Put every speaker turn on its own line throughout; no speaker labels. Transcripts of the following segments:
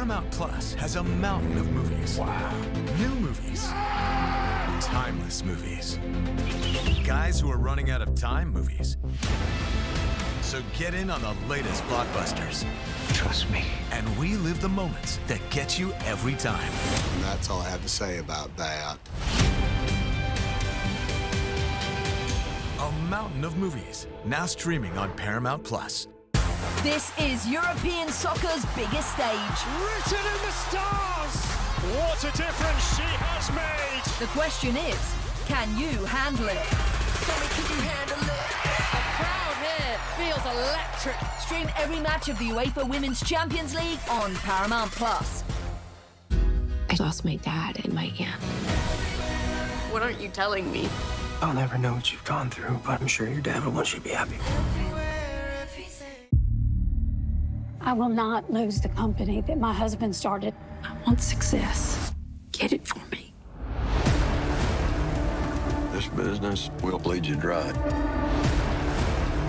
Paramount Plus has a mountain of movies. Wow. New movies. Timeless movies. Guys who are running out of time movies. So get in on the latest blockbusters.
Trust me.
And relive the moments that get you every time.
And that's all I have to say about that.
A mountain of movies, now streaming on Paramount Plus.
This is European soccer's biggest stage.
Written in the stars! What a difference she has made!
The question is, can you handle it?
Can you handle it?
The crowd here feels electric.
Stream every match of the UEFA Women's Champions League on Paramount Plus.
I lost my dad and my aunt.
What aren't you telling me?
I'll never know what you've gone through, but I'm sure your dad would want you to be happy.
I will not lose the company that my husband started. I want success. Get it for me.
This business will bleed you dry.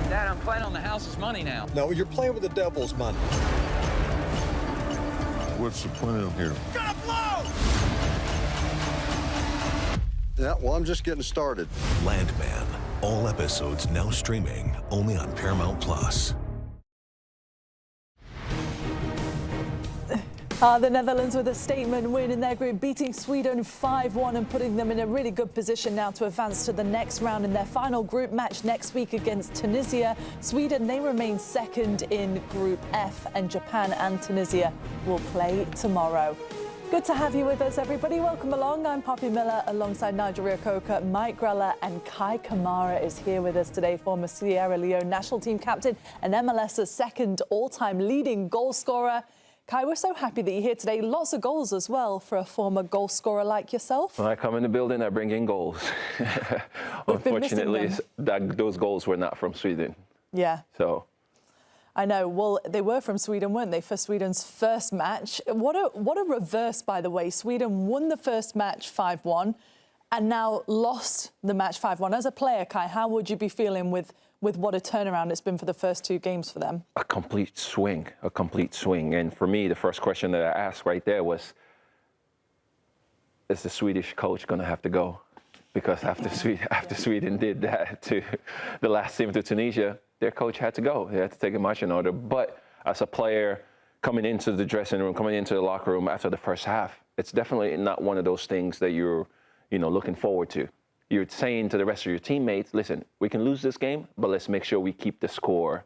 Dad, I'm playing on the house's money now.
No, you're playing with the devil's money.
What's the plan here?
Gonna blow!
Yeah, well, I'm just getting started.
Landman. All episodes now streaming only on Paramount Plus.
The Netherlands with a statement win in their group, beating Sweden 5-1 and putting them in a really good position now to advance to the next round in their final group match next week against Tunisia. Sweden, they remain second in Group F, and Japan and Tunisia will play tomorrow. Good to have you with us, everybody. Welcome along. I'm Poppy Miller alongside Nigel Reo-Coker, Mike Grella, and Kei Kamara is here with us today, former Sierra Leone national team captain and MLS's second all-time leading goal scorer. Kei, we're so happy that you're here today. Lots of goals as well for a former goal scorer like yourself.
When I come in the building, I bring in goals. Unfortunately, those goals were not from Sweden.
Yeah.
So.
I know. Well, they were from Sweden, weren't they, for Sweden's first match? What a reverse, by the way. Sweden won the first match 5-1 and now lost the match 5-1. As a player, Kei, how would you be feeling with what a turnaround it's been for the first two games for them?
A complete swing. And for me, the first question that I asked right there was, is the Swedish coach going to have to go? Because after Sweden did that to the last team to Tunisia, their coach had to go. They had to take a marching order. But as a player coming into the dressing room, coming into the locker room after the first half, it's definitely not one of those things that you're, looking forward to. You're saying to the rest of your teammates, listen, we can lose this game, but let's make sure we keep the score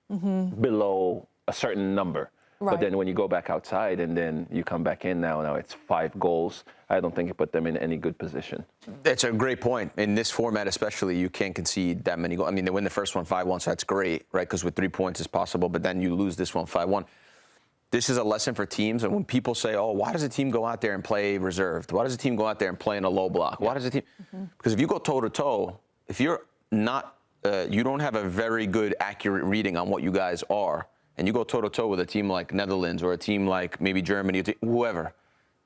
below a certain number. Right. But then when you go back outside and then you come back in now it's 5 goals, I don't think it put them in any good position.
That's a great point. In this format especially, you can't concede that many goals. I mean, they win the first one 5-1, so that's great, right? Because with 3 points it's possible, but then you lose this one 5-1. This is a lesson for teams, and when people say, oh, why does a team go out there and play reserved? Why does a team go out there and play in a low block? Why does a team? Because if you go toe-to-toe, if you're not, you don't have a very good, accurate reading on what you guys are, and you go toe-to-toe with a team like Netherlands or a team like maybe Germany, whoever,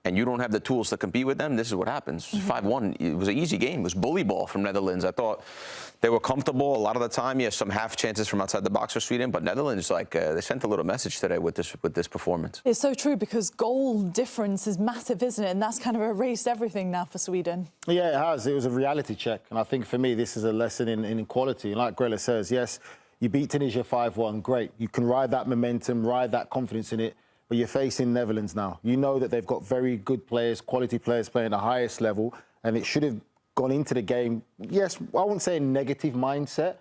and you don't have the tools to compete with them, this is what happens. 5-1, it was an easy game. It was bully ball from Netherlands. I thought they were comfortable a lot of the time. Yes, some half chances from outside the box for Sweden, but Netherlands, they sent a little message today with this performance.
It's so true because goal difference is massive, isn't it? And that's kind of erased everything now for Sweden.
Yeah, it has. It was a reality check. And I think for me, this is a lesson in quality. And like Grella says, yes, you beat Tunisia 5-1, great. You can ride that momentum, ride that confidence in it. But you're facing Netherlands now. You know that they've got very good players, quality players playing at the highest level, and it should have gone into the game, yes, I wouldn't say a negative mindset,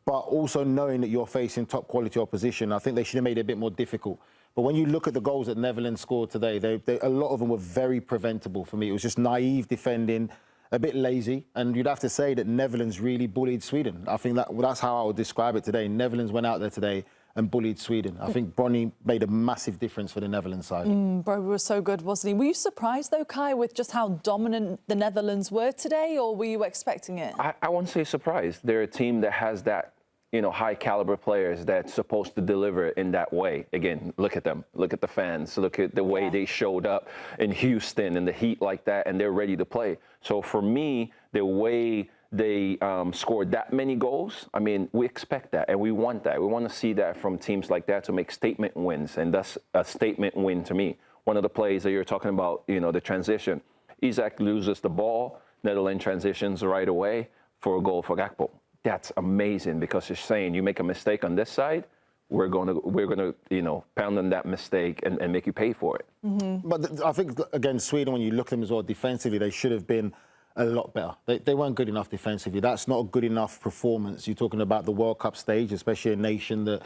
but also knowing that you're facing top quality opposition. I think they should have made it a bit more difficult. But when you look at the goals that Netherlands scored today, a lot of them were very preventable for me. It was just naive defending, a bit lazy, and you'd have to say that Netherlands really bullied Sweden. I think that's how I would describe it today. Netherlands went out there today and bullied Sweden. I think Brobbey made a massive difference for the Netherlands side.
Brobbey was so good, wasn't he? Were you surprised, though, Kei, with just how dominant the Netherlands were today, or were you expecting it?
I won't say surprised. They're a team that has that, high-caliber players that's supposed to deliver in that way. Again, look at them. Look at the fans. Look at the way they showed up in Houston in the heat like that, and they're ready to play. So for me, the way they scored that many goals, I mean, we expect that, and we want that. We want to see that from teams like that to make statement wins, and that's a statement win to me. one of the plays that you're talking about, the transition. Isaac loses the ball, Netherlands transitions right away for a goal for Gakpo. That's amazing because you're saying you make a mistake on this side, we're gonna pound on that mistake and make you pay for it.
Mm-hmm. But I think against Sweden, when you look at them as well defensively, they should have been a lot better. They weren't good enough defensively. That's not a good enough performance. You're talking about the World Cup stage, especially a nation that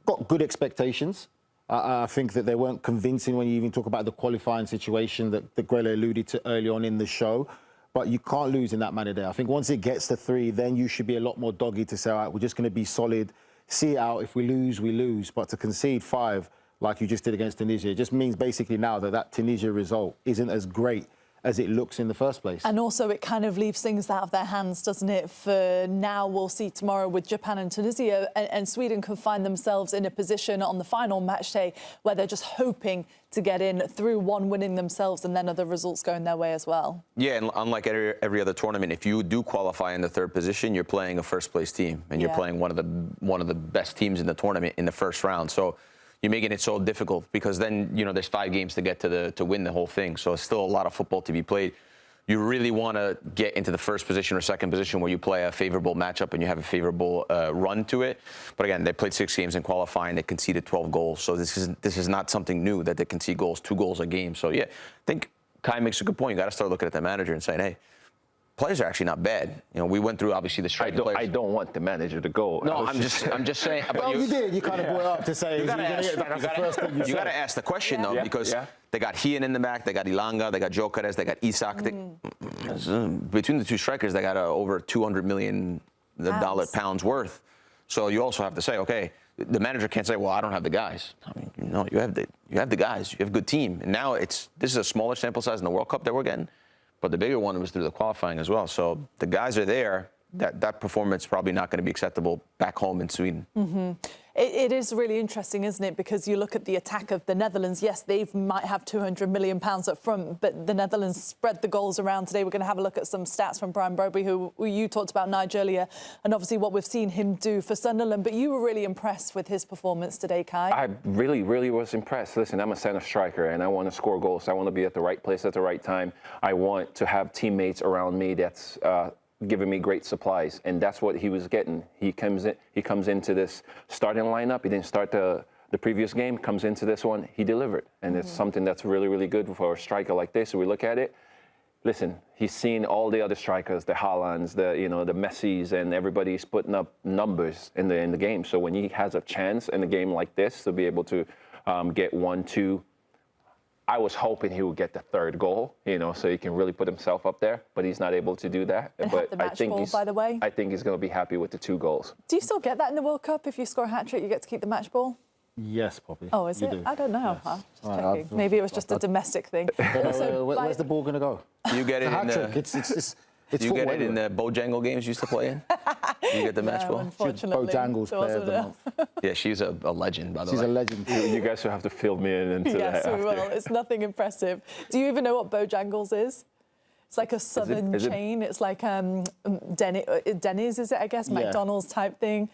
got good expectations. I think that they weren't convincing when you even talk about the qualifying situation that Grella alluded to early on in the show. But you can't lose in that manner there. I think once it gets to 3, then you should be a lot more doggy to say, all right, we're just going to be solid, see it out. If we lose, we lose. But to concede 5, like you just did against Tunisia, it just means basically now that Tunisia result isn't as great as it looks in the first place.
And also it kind of leaves things out of their hands, doesn't it? For now, we'll see tomorrow with Japan and Tunisia, and Sweden could find themselves in a position on the final match day where they're just hoping to get in through one winning themselves and then other results going their way as well.
Yeah, and unlike every other tournament, if you do qualify in the 3rd position, you're playing a first-place team, and you're playing one of the best teams in the tournament in the first round. So you're making it so difficult because then, there's 5 games to get to win the whole thing. So it's still a lot of football to be played. You really want to get into the 1st position or 2nd position where you play a favorable matchup and you have a favorable run to it. But again, they played 6 games in qualifying. They conceded 12 goals. So this is not something new that they concede goals, 2 goals a game. So yeah, I think Kai makes a good point. You got to start looking at the manager and saying, hey, players are actually not bad. We went through obviously the striking players.
I don't want the manager to go.
No, I'm just saying.
Well, you did. You kind of brought up to say. You got
to ask the question though, because they got Hien in the back, they got Ilanga, they got Gyökeres, they got Isak. Between the 2 strikers, they got over $200 million pounds worth. So you also have to say, okay, the manager can't say, well, I don't have the guys. I mean, no, you have the guys. You have a good team. And now this is a smaller sample size in the World Cup that we're getting. But the bigger one was through the qualifying as well. So the guys are there. That performance is probably not going to be acceptable back home in Sweden.
Mm-hmm. It is really interesting, isn't it? Because you look at the attack of the Netherlands. Yes, they might have £200 million up front, but the Netherlands spread the goals around today. We're going to have a look at some stats from Brian Brobbey, who you talked about, Nigel, earlier, and obviously what we've seen him do for Sunderland. But you were really impressed with his performance today, Kai.
I really, really was impressed. Listen, I'm a center striker, and I want to score goals. I want to be at the right place at the right time. I want to have teammates around me that's giving me great supplies, and that's what he was getting. He comes into this starting lineup. He didn't start the previous game. Comes into this one, he delivered, and it's something that's really, really good for a striker like this. So we look at it. Listen, he's seen all the other strikers, the Haalands, the Messis, and everybody's putting up numbers in the game. So when he has a chance in a game like this to be able to get 1, 2. I was hoping he would get the 3rd goal, so he can really put himself up there, but he's not able to do that.
And
but
the match ball, by the way.
I think he's going to be happy with the 2 goals.
Do you still get that in the World Cup? If you score a hat-trick, you get to keep the match ball?
Yes, Poppy.
Oh, is it?
Do.
I don't know.
Yes.
Checking. Maybe it was just a domestic thing.
Where's the ball going to go?
You get it in
It's
you get it in the Bojangle games you used to play in? You get the match ball?
Unfortunately.
Bojangles player of the month.
Yeah, she's a legend, by the way.
She's a legend.
You guys will have to fill me in into that.
Yes, we will. It's nothing impressive. Do you even know what Bojangles is? It's like a southern chain. It's like Denny's, is it, I guess? Yeah. McDonald's type thing.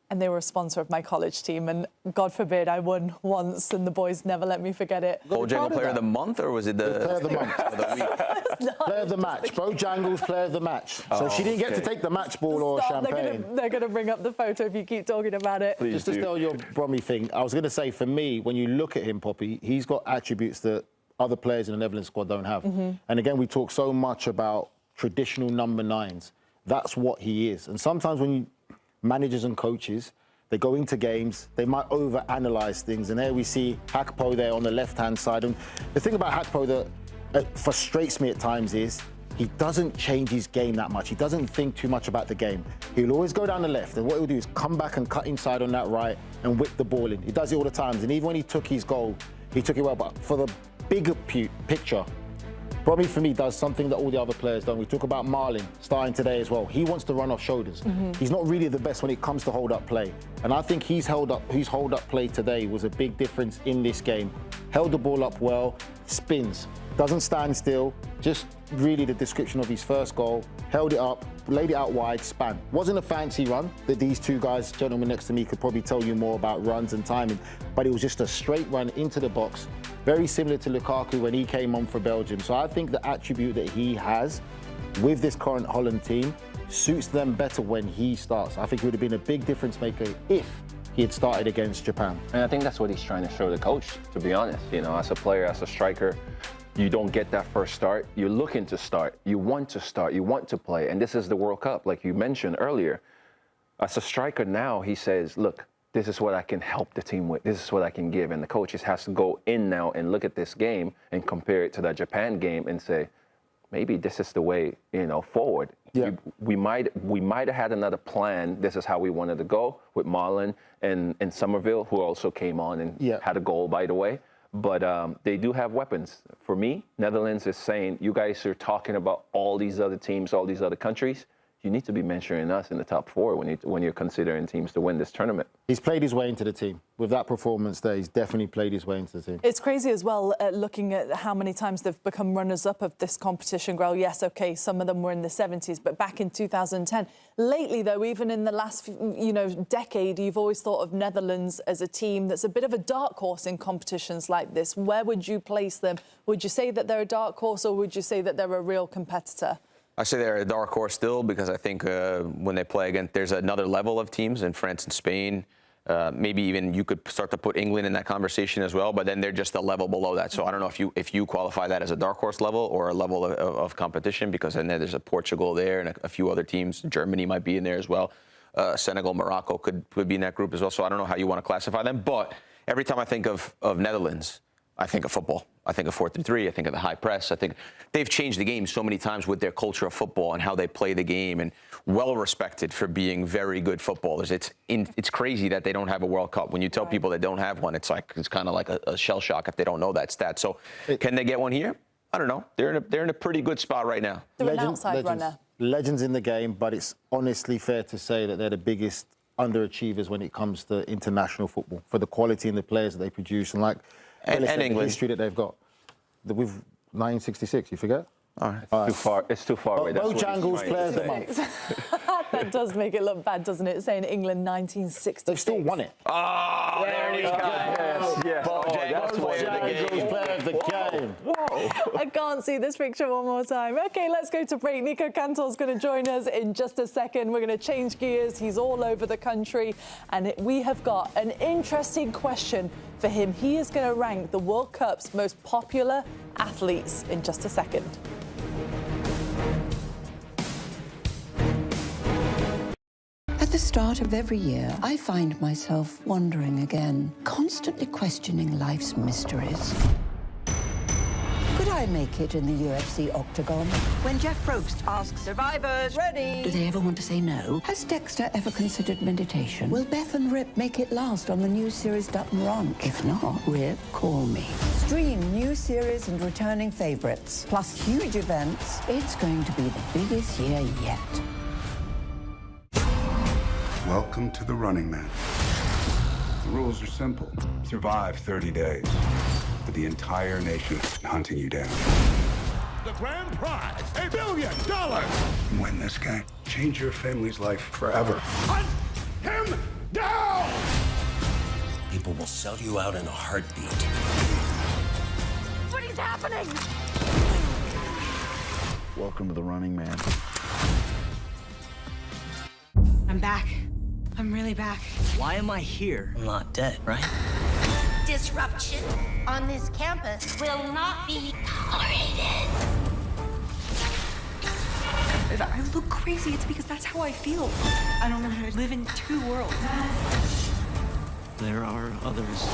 And they were a sponsor of my college team, and God forbid I won once, and the boys never let me forget it.
Bojangle Player of the Month, or was it the
Player of the Month? Or the week? Player of the match. Bojangles Player of the match. So she didn't get to take the match ball or champagne.
They're going to bring up the photo if you keep talking about it.
Please
Just to tell your Brobbey thing, I was going to say, for me, when you look at him, Poppy, he's got attributes that other players in the Netherlands squad don't have. Mm-hmm. And again, we talk so much about traditional number 9s. That's what he is. And sometimes when managers and coaches, they go into games, they might over-analyse things. And there we see Gakpo there on the left-hand side. And the thing about Gakpo that frustrates me at times is he doesn't change his game that much. He doesn't think too much about the game. He'll always go down the left, and what he'll do is come back and cut inside on that right and whip the ball in. He does it all the times. And even when he took his goal, he took it well. But for the bigger picture, Brobbey, for me, does something that all the other players don't. We talk about Marlin starting today as well. He wants to run off shoulders. Mm-hmm. He's not really the best when it comes to hold-up play. And I think his hold-up play today was a big difference in this game. Held the ball up well, spins, doesn't stand still. Just really the description of his first goal. Held it up, laid it out wide, span. Wasn't a fancy run that these two guys, gentlemen next to me, could probably tell you more about runs and timing, but it was just a straight run into the box, very similar to Lukaku when he came on for Belgium. So I think the attribute that he has with this current Holland team suits them better when he starts. I think it would have been a big difference maker if he had started against Japan.
And I think that's what he's trying to show the coach, to be honest. You know, as a player, as a striker, you don't get that first start. You're looking to start. You want to start. You want to play. And this is the World Cup, like you mentioned earlier. As a striker now, he says, look, this is what I can help the team with. This is what I can give. And the coach has to go in now and look at this game and compare it to that Japan game and say, maybe this is the way, you know, forward.
Yeah.
We might have had another plan. This is how we wanted to go with Marlon and Somerville, who also came on and had a goal, by the way. But they do have weapons. For me, Netherlands is saying, you guys are talking about all these other teams, all these other countries. You need to be mentioning us in the top four when you're considering teams to win this tournament.
He's played his way into the team. With that performance there, he's definitely played his way into the team.
It's crazy as well, looking at how many times they've become runners-up of this competition, Grell. Yes, OK, some of them were in the 70s, but back in 2010. Lately, though, even in the last, decade, you've always thought of Netherlands as a team that's a bit of a dark horse in competitions like this. Where would you place them? Would you say that they're a dark horse, or would you say that they're a real competitor?
I say they're a dark horse still because I think when they play again, there's another level of teams in France and Spain. Maybe even you could start to put England in that conversation as well, but then they're just a level below that. So I don't know if you qualify that as a dark horse level or a level of competition, because then there's a Portugal there and a few other teams. Germany might be in there as well. Senegal, Morocco could be in that group as well. So I don't know how you want to classify them. But every time I think of Netherlands, I think of football. I think of 4-3-3. I think of the high press. I think they've changed the game so many times with their culture of football and how they play the game, and well respected for being very good footballers. It's crazy that they don't have a World Cup. When you tell people they don't have one, it's kind of like a shell shock if they don't know that stat. So can they get one here? I don't know. They're in a pretty good spot right now.
They're an outside runner.
Legends in the game, but it's honestly fair to say that they're the biggest underachievers when it comes to international football for the quality and the players that they produce and and England. The history that they've got. With 1966, you forget?
All right. Too far. It's too far away.
Bojangles Player of the Month.
That does make it look bad, doesn't it? Saying England 1966.
They've still won it.
Oh, there he goes.
Yes.
Bojangles Player of the Game.
Whoa. I can't see this picture one more time. OK, let's go to break. Nico Cantor's going to join us in just a second. We're going to change gears. He's all over the country. And we have got an interesting question for him. He is going to rank the World Cup's most popular athletes in just a second.
At the start of every year, I find myself wondering again, constantly questioning life's mysteries. Could I make it in the UFC octagon?
When Jeff Probst asks survivors, ready?
Do they ever want to say no? Has Dexter ever considered meditation? Will Beth and Rip make it last on the new series Dutton Ranch? If not, Rip, call me.
Stream new series and returning favorites, plus huge events.
It's going to be the biggest year yet.
Welcome to the Running Man. The rules are simple. Survive 30 days. But the entire nation hunting you down.
The grand prize, $1 billion!
Win this game. Change your family's life forever.
Hunt him down!
People will sell you out in a heartbeat.
What is happening?
Welcome to the Running Man.
I'm back. I'm really back.
Why am I here? I'm not dead, right?
Disruption on this campus will not be tolerated.
If I look crazy, it's because that's how I feel. I don't know how to live in two worlds.
There are others.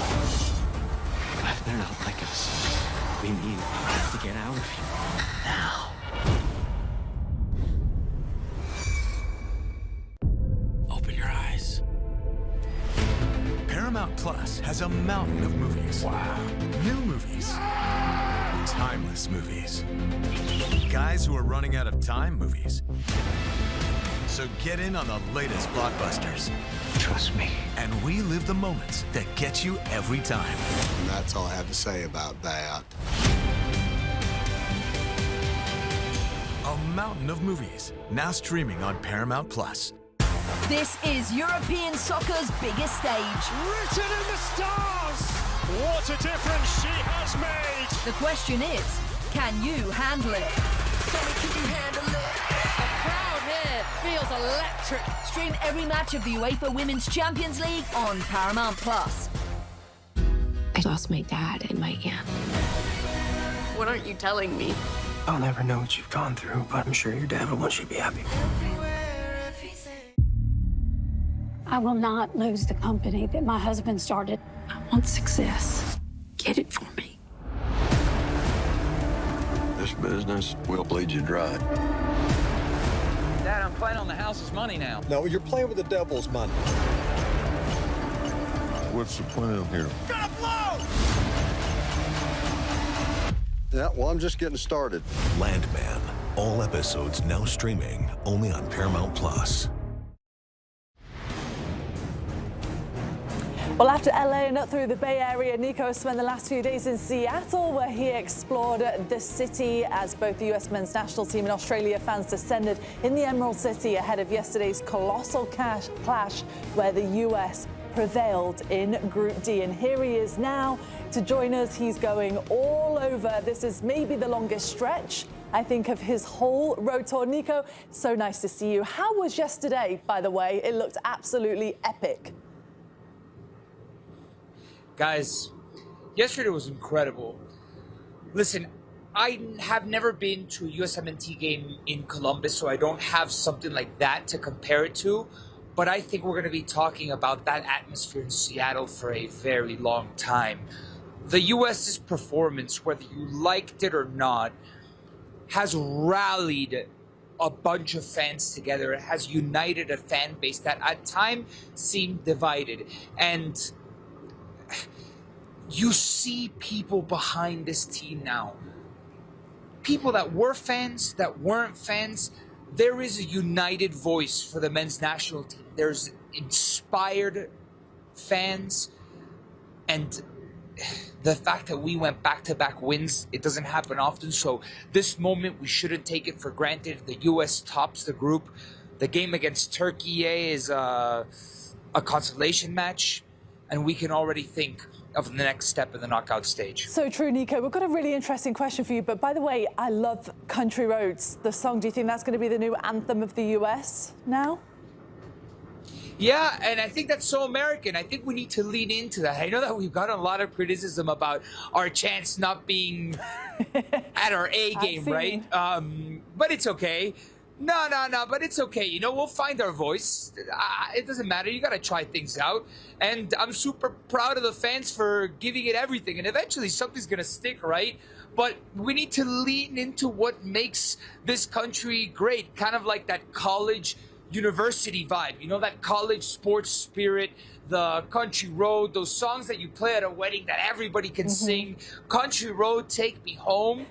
But they're not like us. We need to get out of here now. Open your eyes.
Paramount Plus has a mountain of movies. Wow. New movies. Timeless movies. Guys who are running out of time movies. So get in on the latest blockbusters.
Trust me.
And relive the moments that get you every time.
And that's all I have to say about that.
A mountain of movies, now streaming on Paramount Plus.
This is European soccer's biggest stage.
Written in the stars! What a difference she has made!
The question is, can you handle it?
The crowd here feels electric.
Stream every match of the UEFA Women's Champions League on Paramount Plus.
I lost my dad and my aunt.
What aren't you telling me?
I'll never know what you've gone through, but I'm sure your dad will want you to be happy.
I will not lose the company that my husband started. I want success. Get it for me.
This business will bleed you dry.
Dad, I'm playing on the house's money now.
No, you're playing with the devil's money.
What's the plan here?
Gonna blow!
Yeah, well, I'm just getting started.
Landman. All episodes now streaming only on Paramount Plus.
Well, after LA and up through the Bay Area, Nico spent the last few days in Seattle, where he explored the city as both the US men's national team and Australia fans descended in the Emerald City ahead of yesterday's colossal clash where the US prevailed in Group D. And here he is now to join us. He's going all over. This is maybe the longest stretch, I think, of his whole road tour. Nico, so nice to see you. How was yesterday, by the way? It looked absolutely epic.
Guys, yesterday was incredible. Listen, I have never been to a USMNT game in Columbus, so I don't have something like that to compare it to. But I think we're going to be talking about that atmosphere in Seattle for a very long time. The US's performance, whether you liked it or not, has rallied a bunch of fans together. It has united a fan base that at times seemed divided. And you see people behind this team now. People that were fans, that weren't fans. There is a united voice for the men's national team. There's inspired fans. And the fact that we went back-to-back wins, it doesn't happen often. So this moment, we shouldn't take it for granted. The U.S. tops the group. The game against Turkey is a consolation match. And we can already think of the next step in the knockout stage.
So true, Nico. We've got a really interesting question for you. But by the way, I love Country Roads, the song. Do you think that's going to be the new anthem of the US now?
Yeah, and I think that's so American. I think we need to lean into that. I know that we've gotten a lot of criticism about our chants not being at our A game, right? But it's okay. No, but it's okay. You know, we'll find our voice. It doesn't matter. You got to try things out. And I'm super proud of the fans for giving it everything. And eventually something's going to stick, right? But we need to lean into what makes this country great. Kind of like that college university vibe. You know, that college sports spirit, the Country Road, those songs that you play at a wedding that everybody can sing. Country Road, Take Me Home.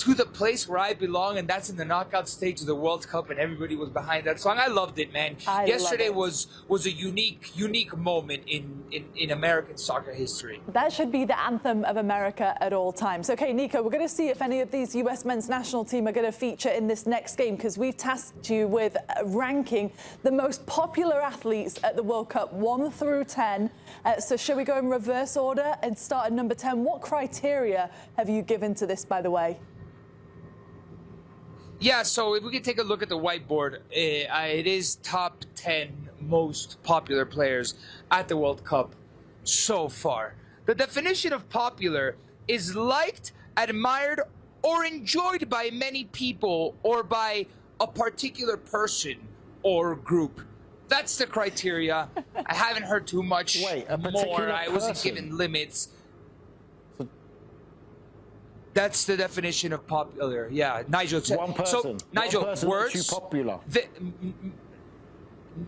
To the place where I belong, and that's in the knockout stage of the World Cup, and everybody was behind that song. I loved it, man. Yesterday was a unique moment in American soccer history.
That should be the anthem of America at all times. Okay, Nico, we're going to see if any of these US men's national team are going to feature in this next game, because we've tasked you with ranking the most popular athletes at the World Cup 1 through 10. So shall we go in reverse order and start at number 10? What criteria have you given to this, by the way?
Yeah, so if we can take a look at the whiteboard, it is top 10 most popular players at the World Cup so far. The definition of popular is liked, admired, or enjoyed by many people or by a particular person or group. That's the criteria. I haven't heard too much more. I wasn't given limits. That's the definition of popular. Yeah, Nigel.
One person.
So, Nigel,
one person
words.
makes you popular.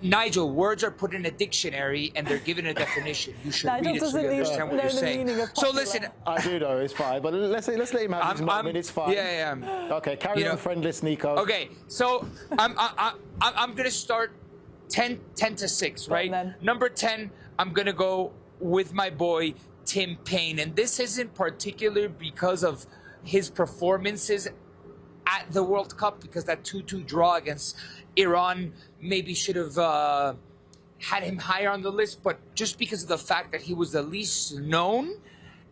Nigel, words are put in a dictionary and they're given a definition. You should read it so you understand what you're saying. So listen.
I do know, it's fine, but let's let him have his moment. It's fine.
Yeah.
Okay, carry on, friend list, Nico.
Okay, so I'm gonna start 10 to 6, right? Number 10, I'm gonna go with my boy Tim Payne, and this isn't particular because of his performances at the World Cup, because that 2-2 draw against Iran maybe should have had him higher on the list, but just because of the fact that he was the least known,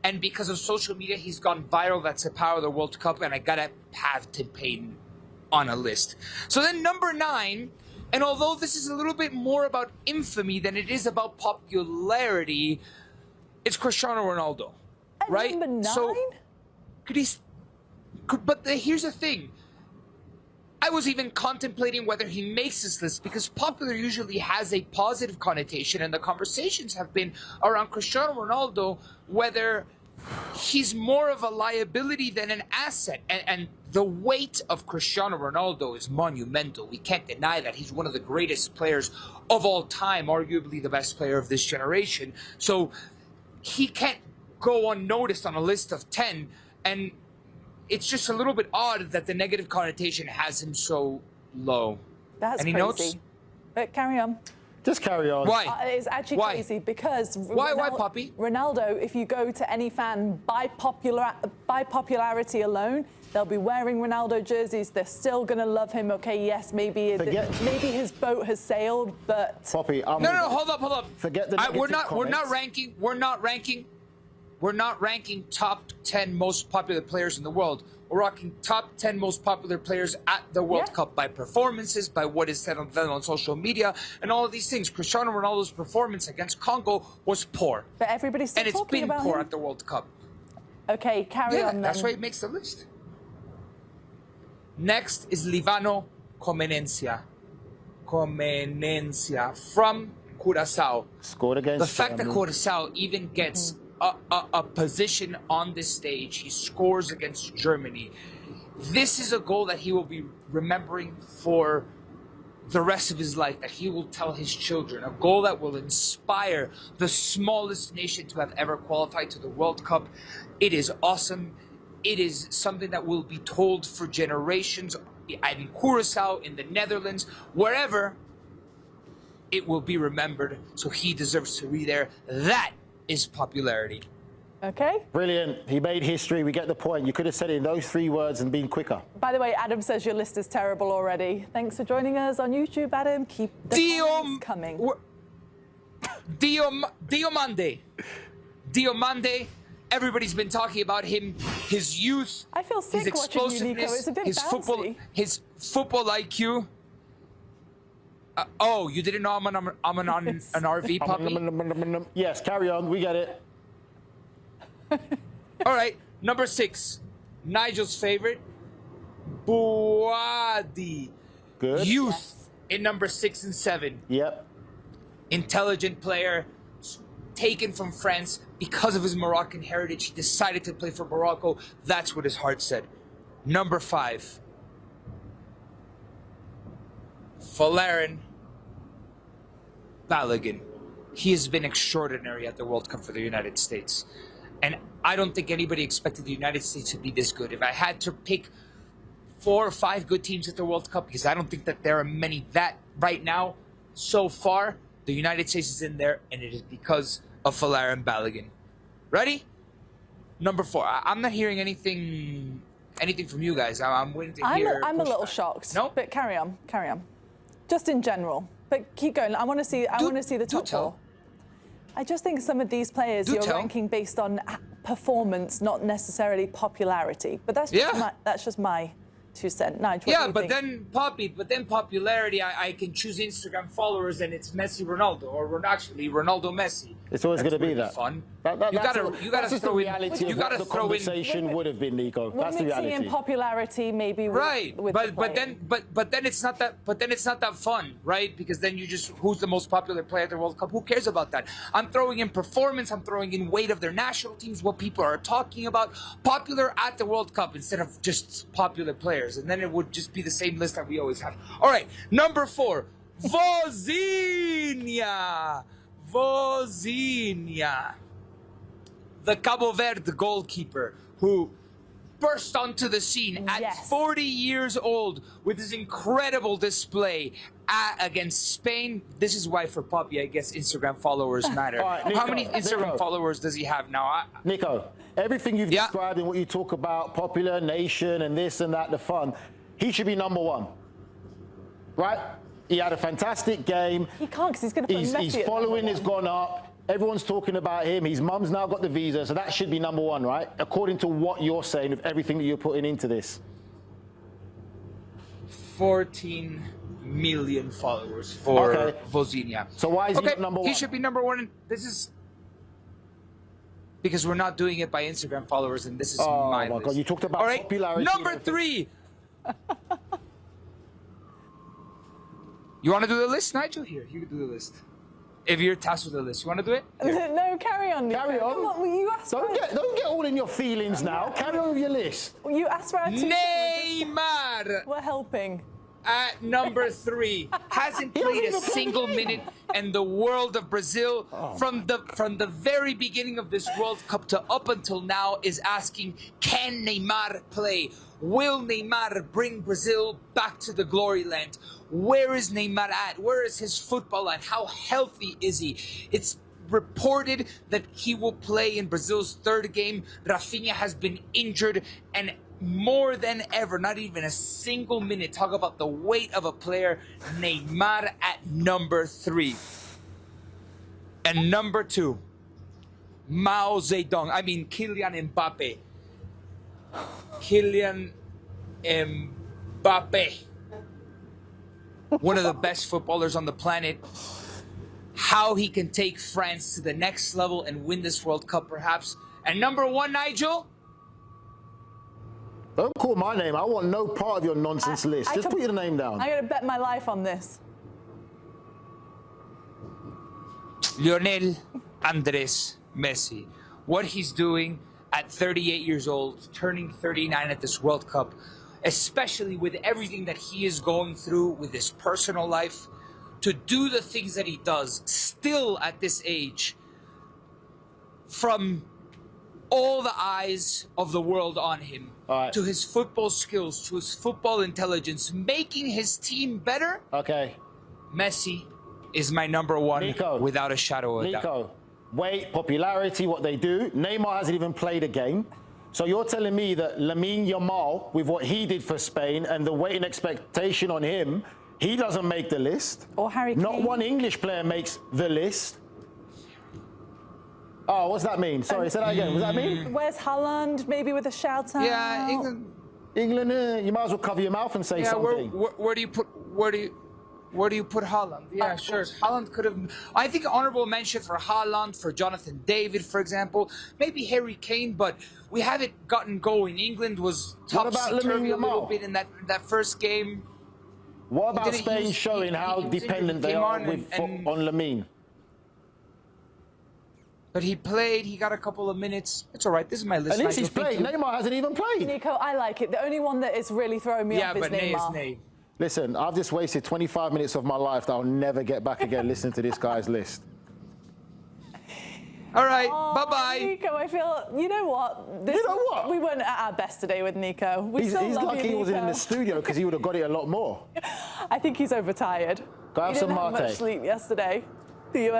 and because of social media, he's gone viral. That's the power of the World Cup, and I gotta have Tim Payne on a list. So then number 9, and although this is a little bit more about infamy than it is about popularity, it's Cristiano Ronaldo, right?
Number 9?
So here's the thing. I was even contemplating whether he makes this list, because popular usually has a positive connotation, and the conversations have been around Cristiano Ronaldo, whether he's more of a liability than an asset. And the weight of Cristiano Ronaldo is monumental. We can't deny that. He's one of the greatest players of all time, arguably the best player of this generation. So he can't go unnoticed on a list of 10, and it's just a little bit odd that the negative connotation has him so low.
That's
Any
crazy.
notes?
But carry on.
Just carry on.
Why?
It's actually crazy because
Why, Poppy?
Ronaldo, if you go to any fan by popularity alone, they'll be wearing Ronaldo jerseys. They're still going to love him. Okay, yes, maybe his boat has sailed, but
Poppy,
No, hold up.
Forget the
we're
negative
not ranking top 10 most popular players in the world. We're rocking top 10 most popular players at the World Cup by performances, by what is said on social media, and all of these things. Cristiano Ronaldo's performance against Congo was poor.
But everybody's still talking about him.
And it's been poor at the World Cup.
Okay, carry on then.
That's why it makes the list. Next is Livano Comenencia from Curaçao.
Scored against
the fact that Curaçao even gets a position on this stage, he scores against Germany. This is a goal that he will be remembering for the rest of his life, that he will tell his children. A goal that will inspire the smallest nation to have ever qualified to the World Cup. It is awesome. It is something that will be told for generations in Curaçao, in the Netherlands, wherever it will be remembered. So he deserves to be there. That is popularity.
Okay.
Brilliant. He made history. We get the point. You could have said it in those 3 words and been quicker.
By the way, Adam says your list is terrible already. Thanks for joining us on YouTube, Adam. Keep the comments coming.
Diomande. Everybody's been talking about him, his youth,
I feel sick
his explosiveness,
watching you, Nico. It's a bit
his football IQ. Oh, you didn't know I'm on an RV, Poppy?
Yes, carry on. We get it.
All right, number 6, Nigel's favorite, Bouadi.
Good.
Youth in number 6 and 7.
Yep.
Intelligent player, taken from France because of his Moroccan heritage. He decided to play for Morocco. That's what his heart said. Number 5, Folarin Balogun. He has been extraordinary at the World Cup for the United States. And I don't think anybody expected the United States to be this good. If I had to pick 4 or 5 good teams at the World Cup, because I don't think that there are many that right now, so far, the United States is in there, and it is because of Folarin Balogun. Ready? Number 4. I'm not hearing anything from you guys. I'm waiting to hear.
I'm a little shocked.
No?
But carry on. Just in general. But keep going. I want to see the top 4. I just think some of these players you're ranking based on performance, not necessarily popularity. But that's just my 2 cents. Nigel,
yeah, but then popularity, I can choose Instagram followers and it's Messi Ronaldo, or actually Ronaldo Messi.
It's always going to be that.
Fun.
You
gotta throw in. You gotta
the
throw in.
Conversation would have been, Nico. That's the reality.
In popularity, maybe.
Right,
with
but then it's not that. But then it's not that fun, right? Because then you just who's the most popular player at the World Cup? Who cares about that? I'm throwing in performance. I'm throwing in weight of their national teams. What people are talking about. Popular at the World Cup instead of just popular players, and then it would just be the same list that we always have. All right, number 4, Vozinha. The Cabo Verde goalkeeper who burst onto the scene at 40 years old with his incredible display against Spain. This is why for Poppy, I guess Instagram followers matter.
Right, Nico,
how many Instagram followers does he have now?
Nico, everything you've described and what you talk about, popular, nation, and this and that, the fun, he should be number one. Right? He had a fantastic game.
He can't because he's going to put Messi
His
at
following
number
has
one.
gone up. Everyone's talking about him. His mum's now got the visa, so that should be number one, right? According to what you're saying with everything that you're putting into this.
14 million followers for Vozinha.
So why is he not number one?
He should be number one. This is because we're not doing it by Instagram followers, and this is my list.
God, you talked about popularity.
Number 3. You want to do the list, Nigel? Here, you can do the list. If you're tasked with the list, you want to do it?
No, carry on. Nico.
Carry on.
Come on, you asked
don't get all in your feelings now. Carry on with your list.
You asked for our team.
Neymar.
We're helping.
At number 3, hasn't played a single minute in the world of Brazil. From the very beginning of this World Cup to up until now is asking, can Neymar play? Will Neymar bring Brazil back to the glory land? Where is Neymar at? Where is his football at? How healthy is he? It's reported that he will play in Brazil's 3rd game. Rafinha has been injured, and more than ever, not even a single minute. Talk about the weight of a player. Neymar at number 3. And number 2, Mao Zedong. I mean, Kylian Mbappe. Kylian Mbappe. One of the best footballers on the planet. How he can take France to the next level and win this World Cup, perhaps. And number 1, Nigel.
Don't call my name. I want no part of your nonsense list. Just put your name down.
I'm going to bet my life on this.
Lionel Andres Messi. What he's doing at 38 years old, turning 39 at this World Cup, especially with everything that he is going through with his personal life, to do the things that he does still at this age, from all the eyes of the world on him, to his football skills, to his football intelligence, making his team better. Messi is my number 1, Nico, without a shadow of a doubt.
Weight, popularity, what they do. Neymar hasn't even played a game. So you're telling me that Lamine Yamal, with what he did for Spain and the weight and expectation on him, he doesn't make the list?
Or Harry Kane.
Not one English player makes the list. Oh, what's that mean? Sorry, say that again. What does that mean?
Where's Haaland? Maybe with a shout out.
Yeah, England.
England, you might as well cover your mouth and say something.
Where do you put Haaland? Yeah, sure. Haaland could have. I think honorable mention for Haaland, for Jonathan David, for example. Maybe Harry Kane, but we haven't gotten going. England was topsy-turvy a little bit in that first game.
What about Spain showing how dependent they are on Lamine?
But he played, he got a couple of minutes. It's all right, this is my list.
At least he's played. Neymar hasn't even played.
Nico, I like it. The only one that is really throwing me off is Neymar.
Listen, I've just wasted 25 minutes of my life that I'll never get back again listening to this guy's list.
All right, bye-bye.
Nico, I feel, you know what? We weren't at our best today with Nico.
He's lucky he wasn't in the studio because he would have got it a lot more.
I think he's overtired.
Go have some mate.
He didn't have much sleep yesterday. The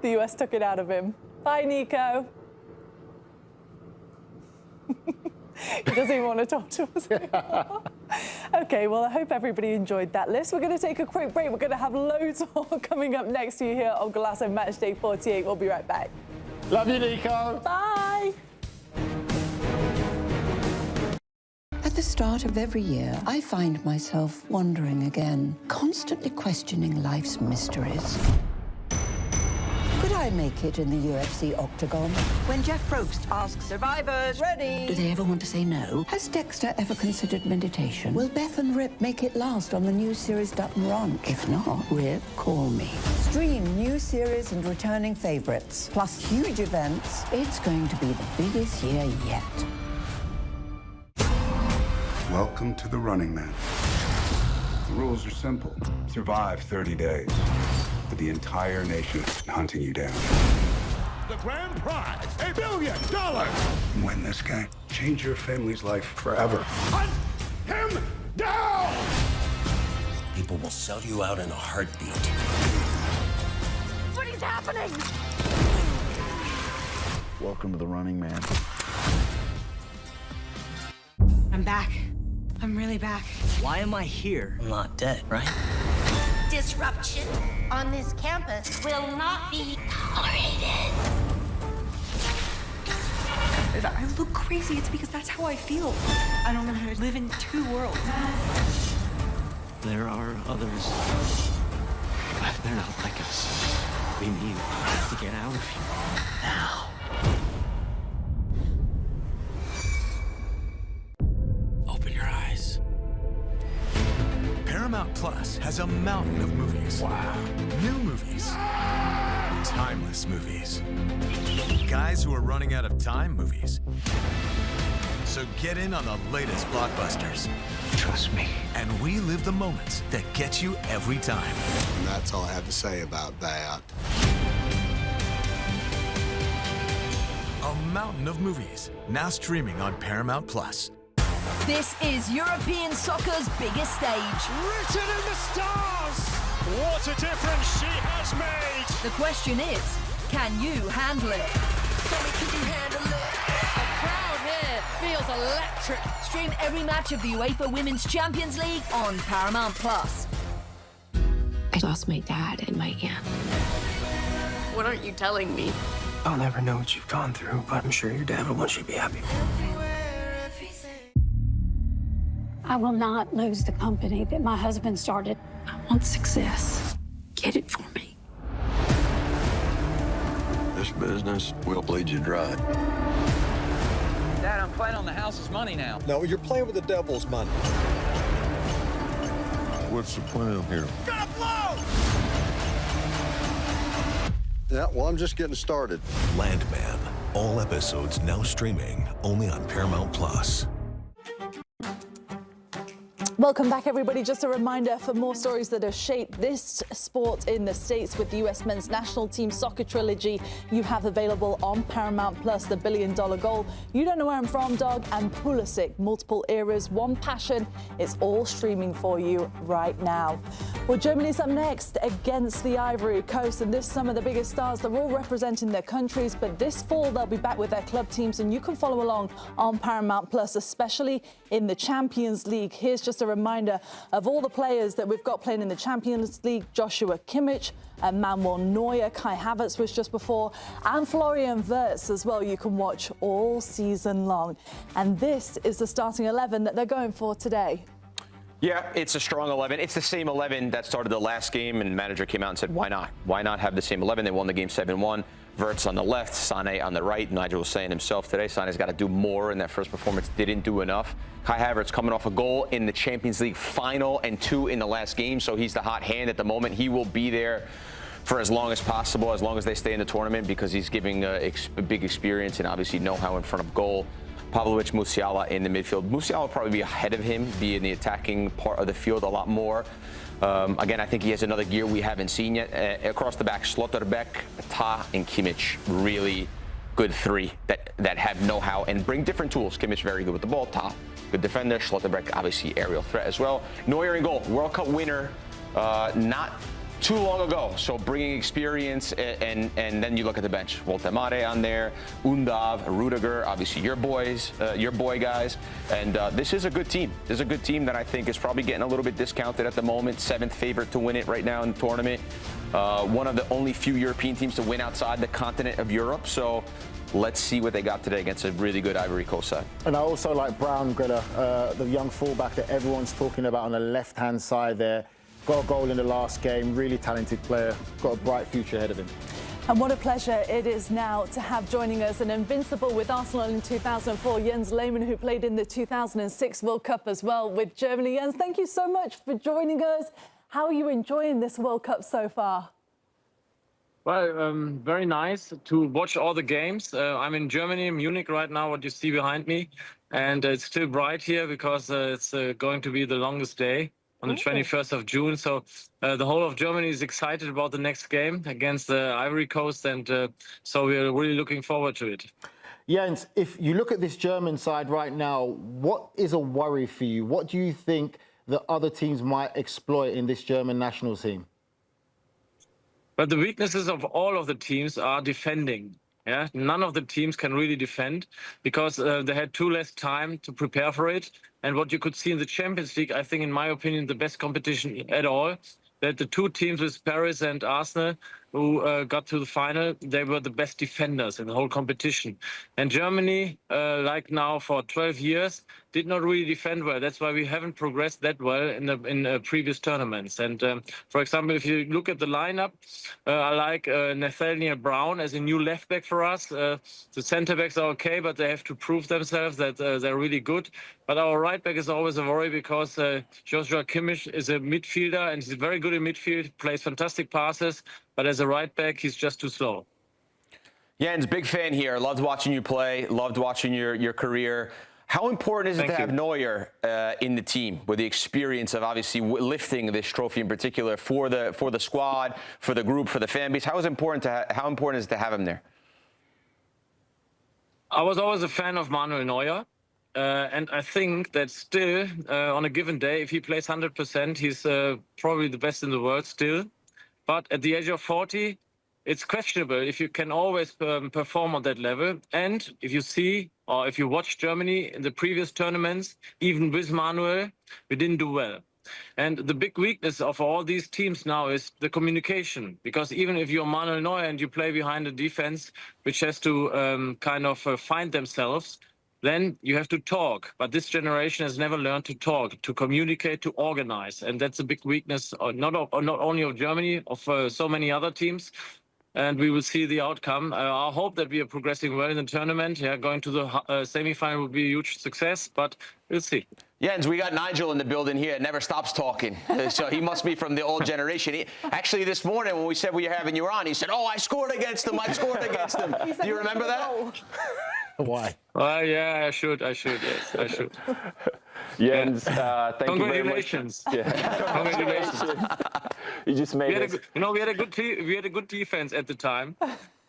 US took it out of him. Bye, Nico. He doesn't even want to talk to us anymore. Okay, well, I hope everybody enjoyed that list. We're going to take a quick break. We're going to have loads more coming up next to you here on Golazo Matchday 48. We'll be right back.
Love you, Nico.
Bye.
At the start of every year, I find myself wondering again, constantly questioning life's mysteries. Could I make it in the UFC octagon?
When Jeff Probst asks survivors, ready?
Do they ever want to say no? Has Dexter ever considered meditation? Will Beth and Rip make it last on the new series Dutton Ranch? If not, Rip, call me.
Stream new series and returning favorites, plus huge events.
It's going to be the biggest year yet.
Welcome to the Running Man. The rules are simple. Survive 30 days. But the entire nation is hunting you down.
The grand prize, $1 billion.
Win this game. Change your family's life forever.
Hunt him down!
People will sell you out in a heartbeat.
What is happening?
Welcome to the Running Man.
I'm back. I'm really back.
Why am I here? I'm not dead, right?
Disruption on this campus will not be tolerated.
If I look crazy, it's because that's how I feel. I don't know how to live in two worlds.
There are others, but they're not like us. We need to get out of here now. Open your eyes.
Paramount Plus has a mountain of movies. Wow. New movies. Timeless movies. Guys who are running out of time movies. So get in on the latest blockbusters.
Trust me.
And we live the moments that get you every time.
And that's all I have to say about that.
A mountain of movies, now streaming on Paramount Plus.
This is European soccer's biggest stage.
Written in the stars! What a difference she has made!
The question is, can you handle it?
The crowd here feels electric.
Stream every match of the UEFA Women's Champions League on Paramount Plus.
I lost my dad and my aunt.
What aren't you telling me?
I'll never know what you've gone through, but I'm sure your dad will want you to be happy.
I will not lose the company that my husband started. I want success. Get it for me.
This business will bleed you dry.
Dad, I'm playing on the house's money now.
No, you're playing with the devil's money.
What's the plan here?
Gonna blow!
Yeah, well, I'm just getting started.
Landman. All episodes now streaming only on Paramount Plus.
Welcome back, everybody. Just a reminder, for more stories that have shaped this sport in the States with the US men's national team soccer trilogy, you have available on Paramount Plus The $1 Billion Goal, You Don't Know Where I'm From, Dog, and Pulisic. Multiple eras, one passion. It's all streaming for you right now. Well, Germany's up next against the Ivory Coast, and this summer the biggest stars, they're all representing their countries, but this fall they'll be back with their club teams, and you can follow along on Paramount Plus, especially in the Champions League. Here's just a reminder of all the players that we've got playing in the Champions League: Joshua Kimmich, Manuel Neuer, Kai Havertz was just before, and Florian Wirtz as well. You can watch all season long. And this is the starting 11 that they're going for today.
Yeah, it's a strong 11. It's the same 11 that started the last game, and manager came out and said, why not? Why not have the same 11? They won the game 7-1. Wirtz on the left, Sané on the right. Nigel was saying himself today, Sané's got to do more in that first performance. Didn't do enough. Kai Havertz coming off a goal in the Champions League final and 2 in the last game, so he's the hot hand at the moment. He will be there for as long as possible, as long as they stay in the tournament, because he's giving a big experience and obviously know-how in front of goal. Pavlovic, Musiala in the midfield. Musiala will probably be ahead of him, be in the attacking part of the field a lot more. Again, I think he has another gear we haven't seen yet. Across the back, Schlotterbeck, Ta, and Kimmich. Really good three that have know-how and bring different tools. Kimmich very good with the ball. Ta, good defender. Schlotterbeck, obviously aerial threat as well. Neuer in goal, World Cup winner, not too long ago, so bringing experience, and then you look at the bench. Woltemade on there, Undav, Rudiger, obviously your boy guys, and this is a good team. This is a good team that I think is probably getting a little bit discounted at the moment. 7th favorite to win it right now in the tournament. One of the only few European teams to win outside the continent of Europe, so let's see what they got today against a really good Ivory Coast side.
And I also like Brown, Grella, the young fullback that everyone's talking about on the left-hand side there. Got a goal in the last game, really talented player, got a bright future ahead of him.
And what a pleasure it is now to have joining us an invincible with Arsenal in 2004, Jens Lehmann, who played in the 2006 World Cup as well with Germany. Jens, thank you so much for joining us. How are you enjoying this World Cup so far?
Well, very nice to watch all the games. I'm in Germany, Munich right now, what you see behind me. And it's still bright here because it's going to be the longest day on the 21st of June. So the whole of Germany is excited about the next game against the Ivory Coast. And so we're really looking forward to it.
Jens, if you look at this German side right now, what is a worry for you? What do you think that other teams might exploit in this German national team?
But the weaknesses of all of the teams are defending. Yeah, none of the teams can really defend because they had too less time to prepare for it. And what you could see in the Champions League, I think, in my opinion, the best competition at all, that the two teams with Paris and Arsenal who got to the final, they were the best defenders in the whole competition. And Germany, like now for 12 years, did not really defend well. That's why we haven't progressed that well in previous tournaments. And for example, if you look at the lineup, I like Nathaniel Brown as a new left back for us. The centre backs are okay, but they have to prove themselves that they're really good. But our right back is always a worry because Joshua Kimmich is a midfielder and he's very good in midfield, plays fantastic passes. But as a right back, he's just too slow.
Jens, big fan here. Loved watching you play. Loved watching your career. How important is it to have Neuer in the team with the experience of obviously lifting this trophy in particular for the squad, for the group, for the fan base? How important is it to have him there?
I was always a fan of Manuel Neuer. And I think that still, on a given day, if he plays 100%, he's probably the best in the world still. But at the age of 40, it's questionable if you can always perform on that level. And if you see, or if you watch Germany in the previous tournaments, even with Manuel, we didn't do well. And the big weakness of all these teams now is the communication. Because even if you're Manuel Neuer and you play behind a defense, which has to find themselves, then you have to talk. But this generation has never learned to talk, to communicate, to organize. And that's a big weakness, not only of Germany, of so many other teams. And we will see the outcome. I hope that we are progressing well in the tournament. Yeah, going to the semi-final will be a huge success, but we'll see.
Jens, we got Nigel in the building here. Never stops talking. So he must be from the old generation. Actually, this morning when we said we were having you on, he said, "Oh, I scored against them. I scored against them." Do you remember that?
Why?
Yeah, I should. Yes, I should.
Jens, thank
Congratulations.
you very much. Yeah.
Congratulations.
You just made it.
We had a good defense at the time,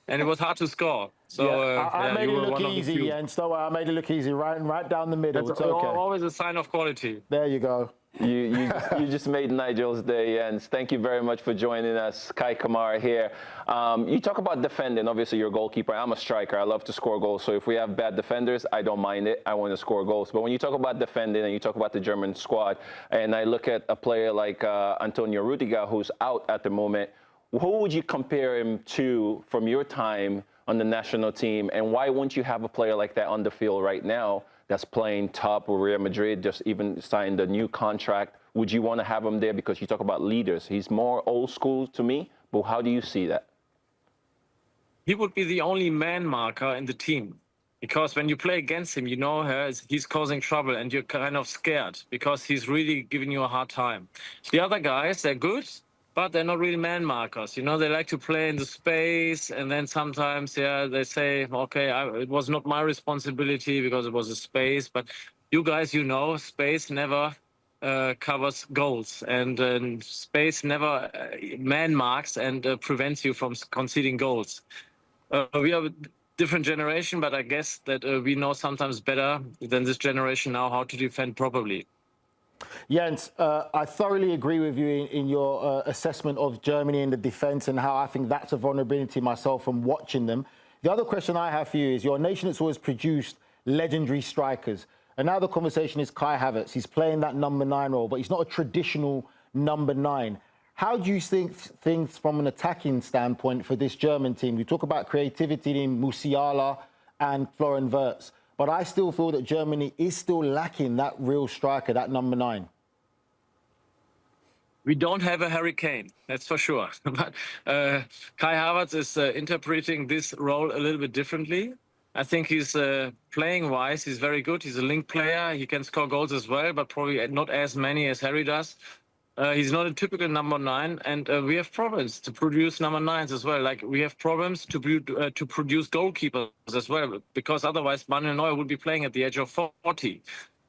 and it was hard to score. So
I made it look easy, Jens. Don't worry, I made it look easy, right down the middle.
That's
it's okay.
Always a sign of quality.
There you go.
You just made Nigel's day, Jens. Thank you very much for joining us. Kei Kamara here. You talk about defending. Obviously, you're a goalkeeper. I'm a striker. I love to score goals. So if we have bad defenders, I don't mind it. I want to score goals. But when you talk about defending and you talk about the German squad, and I look at a player like Antonio Rudiger, who's out at the moment, who would you compare him to from your time on the national team? And why wouldn't you have a player like that on the field right now that's playing top with Real Madrid, just even signed a new contract? Would you want to have him there? Because you talk about leaders. He's more old school to me, but how do you see that?
He would be the only man marker in the team. Because when you play against him, you know he's causing trouble and you're kind of scared because he's really giving you a hard time. The other guys, they're good, but they're not really man markers. You know, they like to play in the space, and then sometimes, they say, okay, it was not my responsibility because it was a space. But you guys, space never covers goals, and space never man marks and prevents you from conceding goals. We are a different generation, but I guess that we know sometimes better than this generation now how to defend properly.
Jens, I thoroughly agree with you in your assessment of Germany in the defence and how I think that's a vulnerability myself from watching them. The other question I have for you is, your nation has always produced legendary strikers. And now the conversation is Kai Havertz. He's playing that number 9 role, but he's not a traditional number 9. How do you think things from an attacking standpoint for this German team? You talk about creativity in Musiala and Florian Wirtz. But I still feel that Germany is still lacking that real striker, that number 9.
We don't have a Harry Kane, that's for sure. But Kai Havertz is interpreting this role a little bit differently. I think he's playing-wise, he's very good. He's a link player. He can score goals as well, but probably not as many as Harry does. He's not a typical number 9, and we have problems to produce number 9s as well. Like, we have problems to produce goalkeepers as well, because otherwise Manuel Neuer would be playing at the age of 40.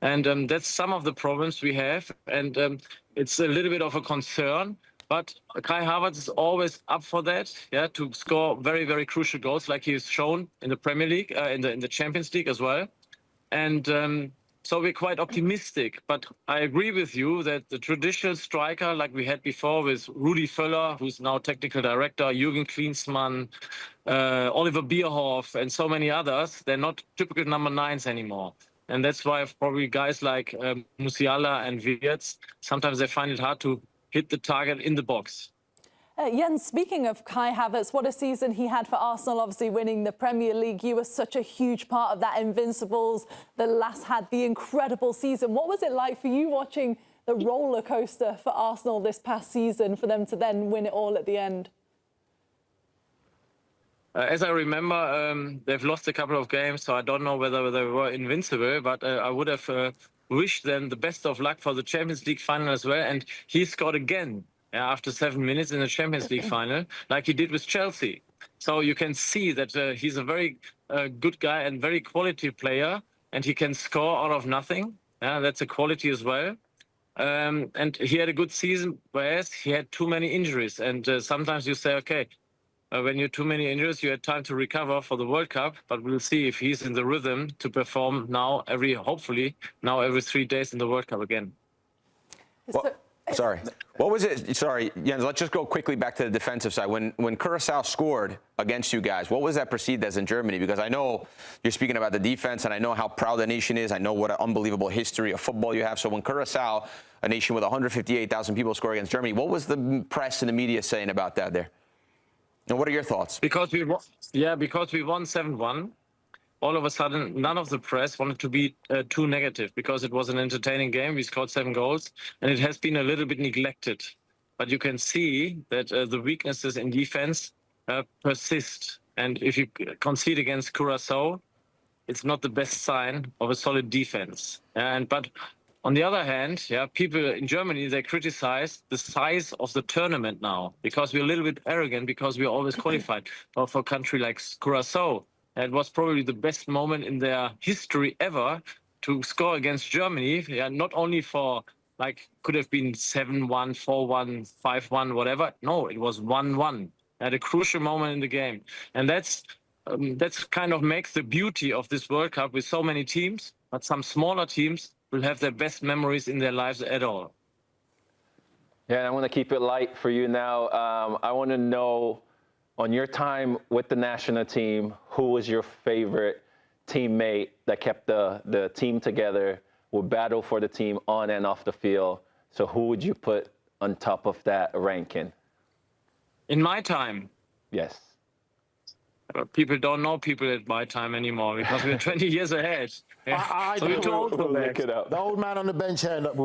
And that's some of the problems we have, and it's a little bit of a concern. But Kai Havertz is always up for that, to score very, very crucial goals, like he's shown in the Premier League, in the Champions League as well. And So we're quite optimistic. But I agree with you that the traditional striker, like we had before with Rudi Völler, who's now technical director, Jürgen Klinsmann, Oliver Bierhoff, and so many others, they're not typical number 9s anymore. And that's why probably guys like Musiala and Wirtz, sometimes they find it hard to hit the target in the box.
Jens, speaking of Kai Havertz, what a season he had for Arsenal, obviously winning the Premier League. You were such a huge part of that Invincibles that last had the incredible season. What was it like for you watching the roller coaster for Arsenal this past season, for them to then win it all at the end?
As I remember, they've lost a couple of games, so I don't know whether they were invincible, but I would have wished them the best of luck for the Champions League final as well. And he scored again after 7 minutes in the Champions League final, like he did with Chelsea. So you can see that he's a very good guy and very quality player, and he can score out of nothing. That's a quality as well. And he had a good season, whereas he had too many injuries. And sometimes you say, okay, when you have too many injuries, you had time to recover for the World Cup, but we'll see if he's in the rhythm to perform now hopefully every 3 days in the World Cup again.
Well, sorry. What was it? Sorry, Jens, let's just go quickly back to the defensive side. When Curaçao scored against you guys, what was that perceived as in Germany? Because I know you're speaking about the defense, and I know how proud the nation is. I know what an unbelievable history of football you have. So when Curaçao, a nation with 158,000 people, scored against Germany, what was the press and the media saying about that there? And what are your thoughts?
Because we won 7-1. All of a sudden, none of the press wanted to be too negative because it was an entertaining game. We scored 7 goals, and it has been a little bit neglected. But you can see that the weaknesses in defense persist. And if you concede against Curaçao, it's not the best sign of a solid defense. But on the other hand, people in Germany, they criticize the size of the tournament now because we're a little bit arrogant because we're always qualified. But for a country like Curaçao, it was probably the best moment in their history ever to score against Germany. Not only for, could have been 7-1, 4-1, 5-1, whatever. No, it was 1-1 at a crucial moment in the game. And that's kind of makes the beauty of this World Cup with so many teams, but some smaller teams will have their best memories in their lives at all.
Yeah, and I want to keep it light for you now. I want to know, on your time with the national team, who was your favorite teammate that kept the team together, would battle for the team on and off the field? So who would you put on top of that ranking?
In my time?
Yes.
People don't know people at my time anymore because we're 20 years ahead.
So we're too old for that. The old man on the bench hand up.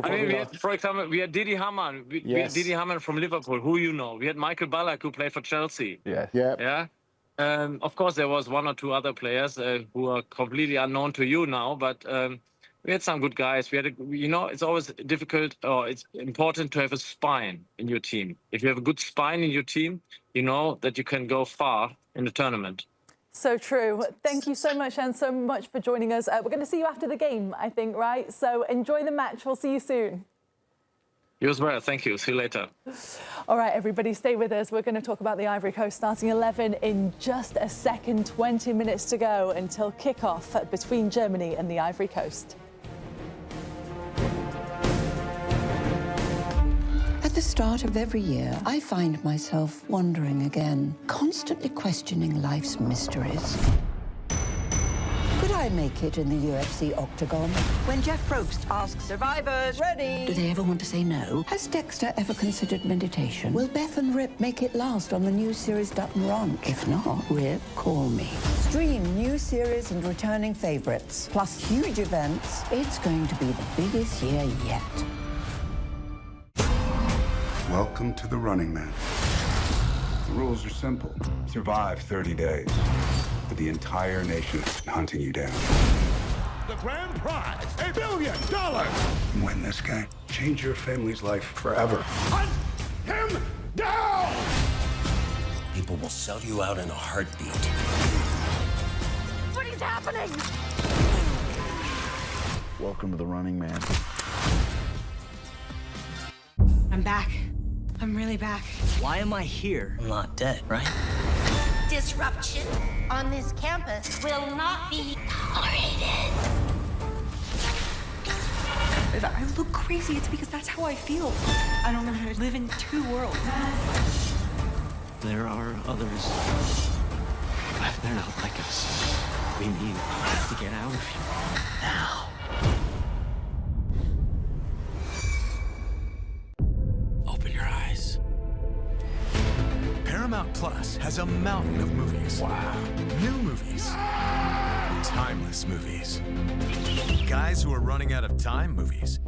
For example, we had Didi Hamann. We had Didi Hamann from Liverpool, who you know. We had Michael Ballack, who played for Chelsea.
Yeah.
Of course, there was 1 or 2 other players who are completely unknown to you now, but we had some good guys. We had, it's always difficult, or it's important to have a spine in your team. If you have a good spine in your team, you know that you can go far in the tournament.
So true. Thank you so much, and so much for joining us. We're going to see you after the game, I think, right? So enjoy the match. We'll see you soon.
You as well. Thank you. See you later.
All right, everybody, stay with us. We're going to talk about the Ivory Coast starting 11 in just a second. 20 minutes to go until kickoff between Germany and the Ivory Coast.
At the start of every year, I find myself wondering again, constantly questioning life's mysteries. Could I make it in the UFC octagon?
When Jeff Probst asks survivors, ready?
Do they ever want to say no? Has Dexter ever considered meditation? Will Beth and Rip make it last on the new series Dutton Ranch? If not, Rip, call me.
Stream new series and returning favorites, plus huge events.
It's going to be the biggest year yet.
Welcome to the Running Man. The rules are simple. Survive 30 days. But the entire nation is hunting you down.
The grand prize, $1 billion!
Win this game. Change your family's life forever.
Hunt him down!
People will sell you out in a heartbeat.
What is happening?
Welcome to the Running Man.
I'm back. I'm really back.
Why am I here? I'm not dead, right?
Disruption on this campus will not be tolerated.
I look crazy. It's because that's how I feel. I don't know how to live in two worlds.
There are others. But they're not like us. We need to get out of here now.
Open your eyes. Paramount Plus has a mountain of movies. Wow. New movies. Timeless movies. Guys who are running out of time movies.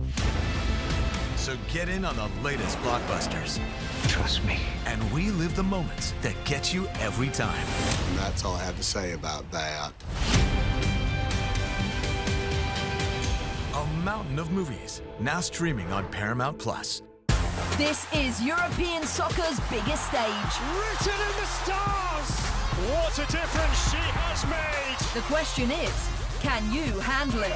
So get in on the latest blockbusters.
Trust me.
And relive the moments that get you every time.
And that's all I have to say about that.
A mountain of movies, now streaming on Paramount Plus.
This is European soccer's biggest stage.
Written in the stars! What a difference she has made!
The question is, can you handle it?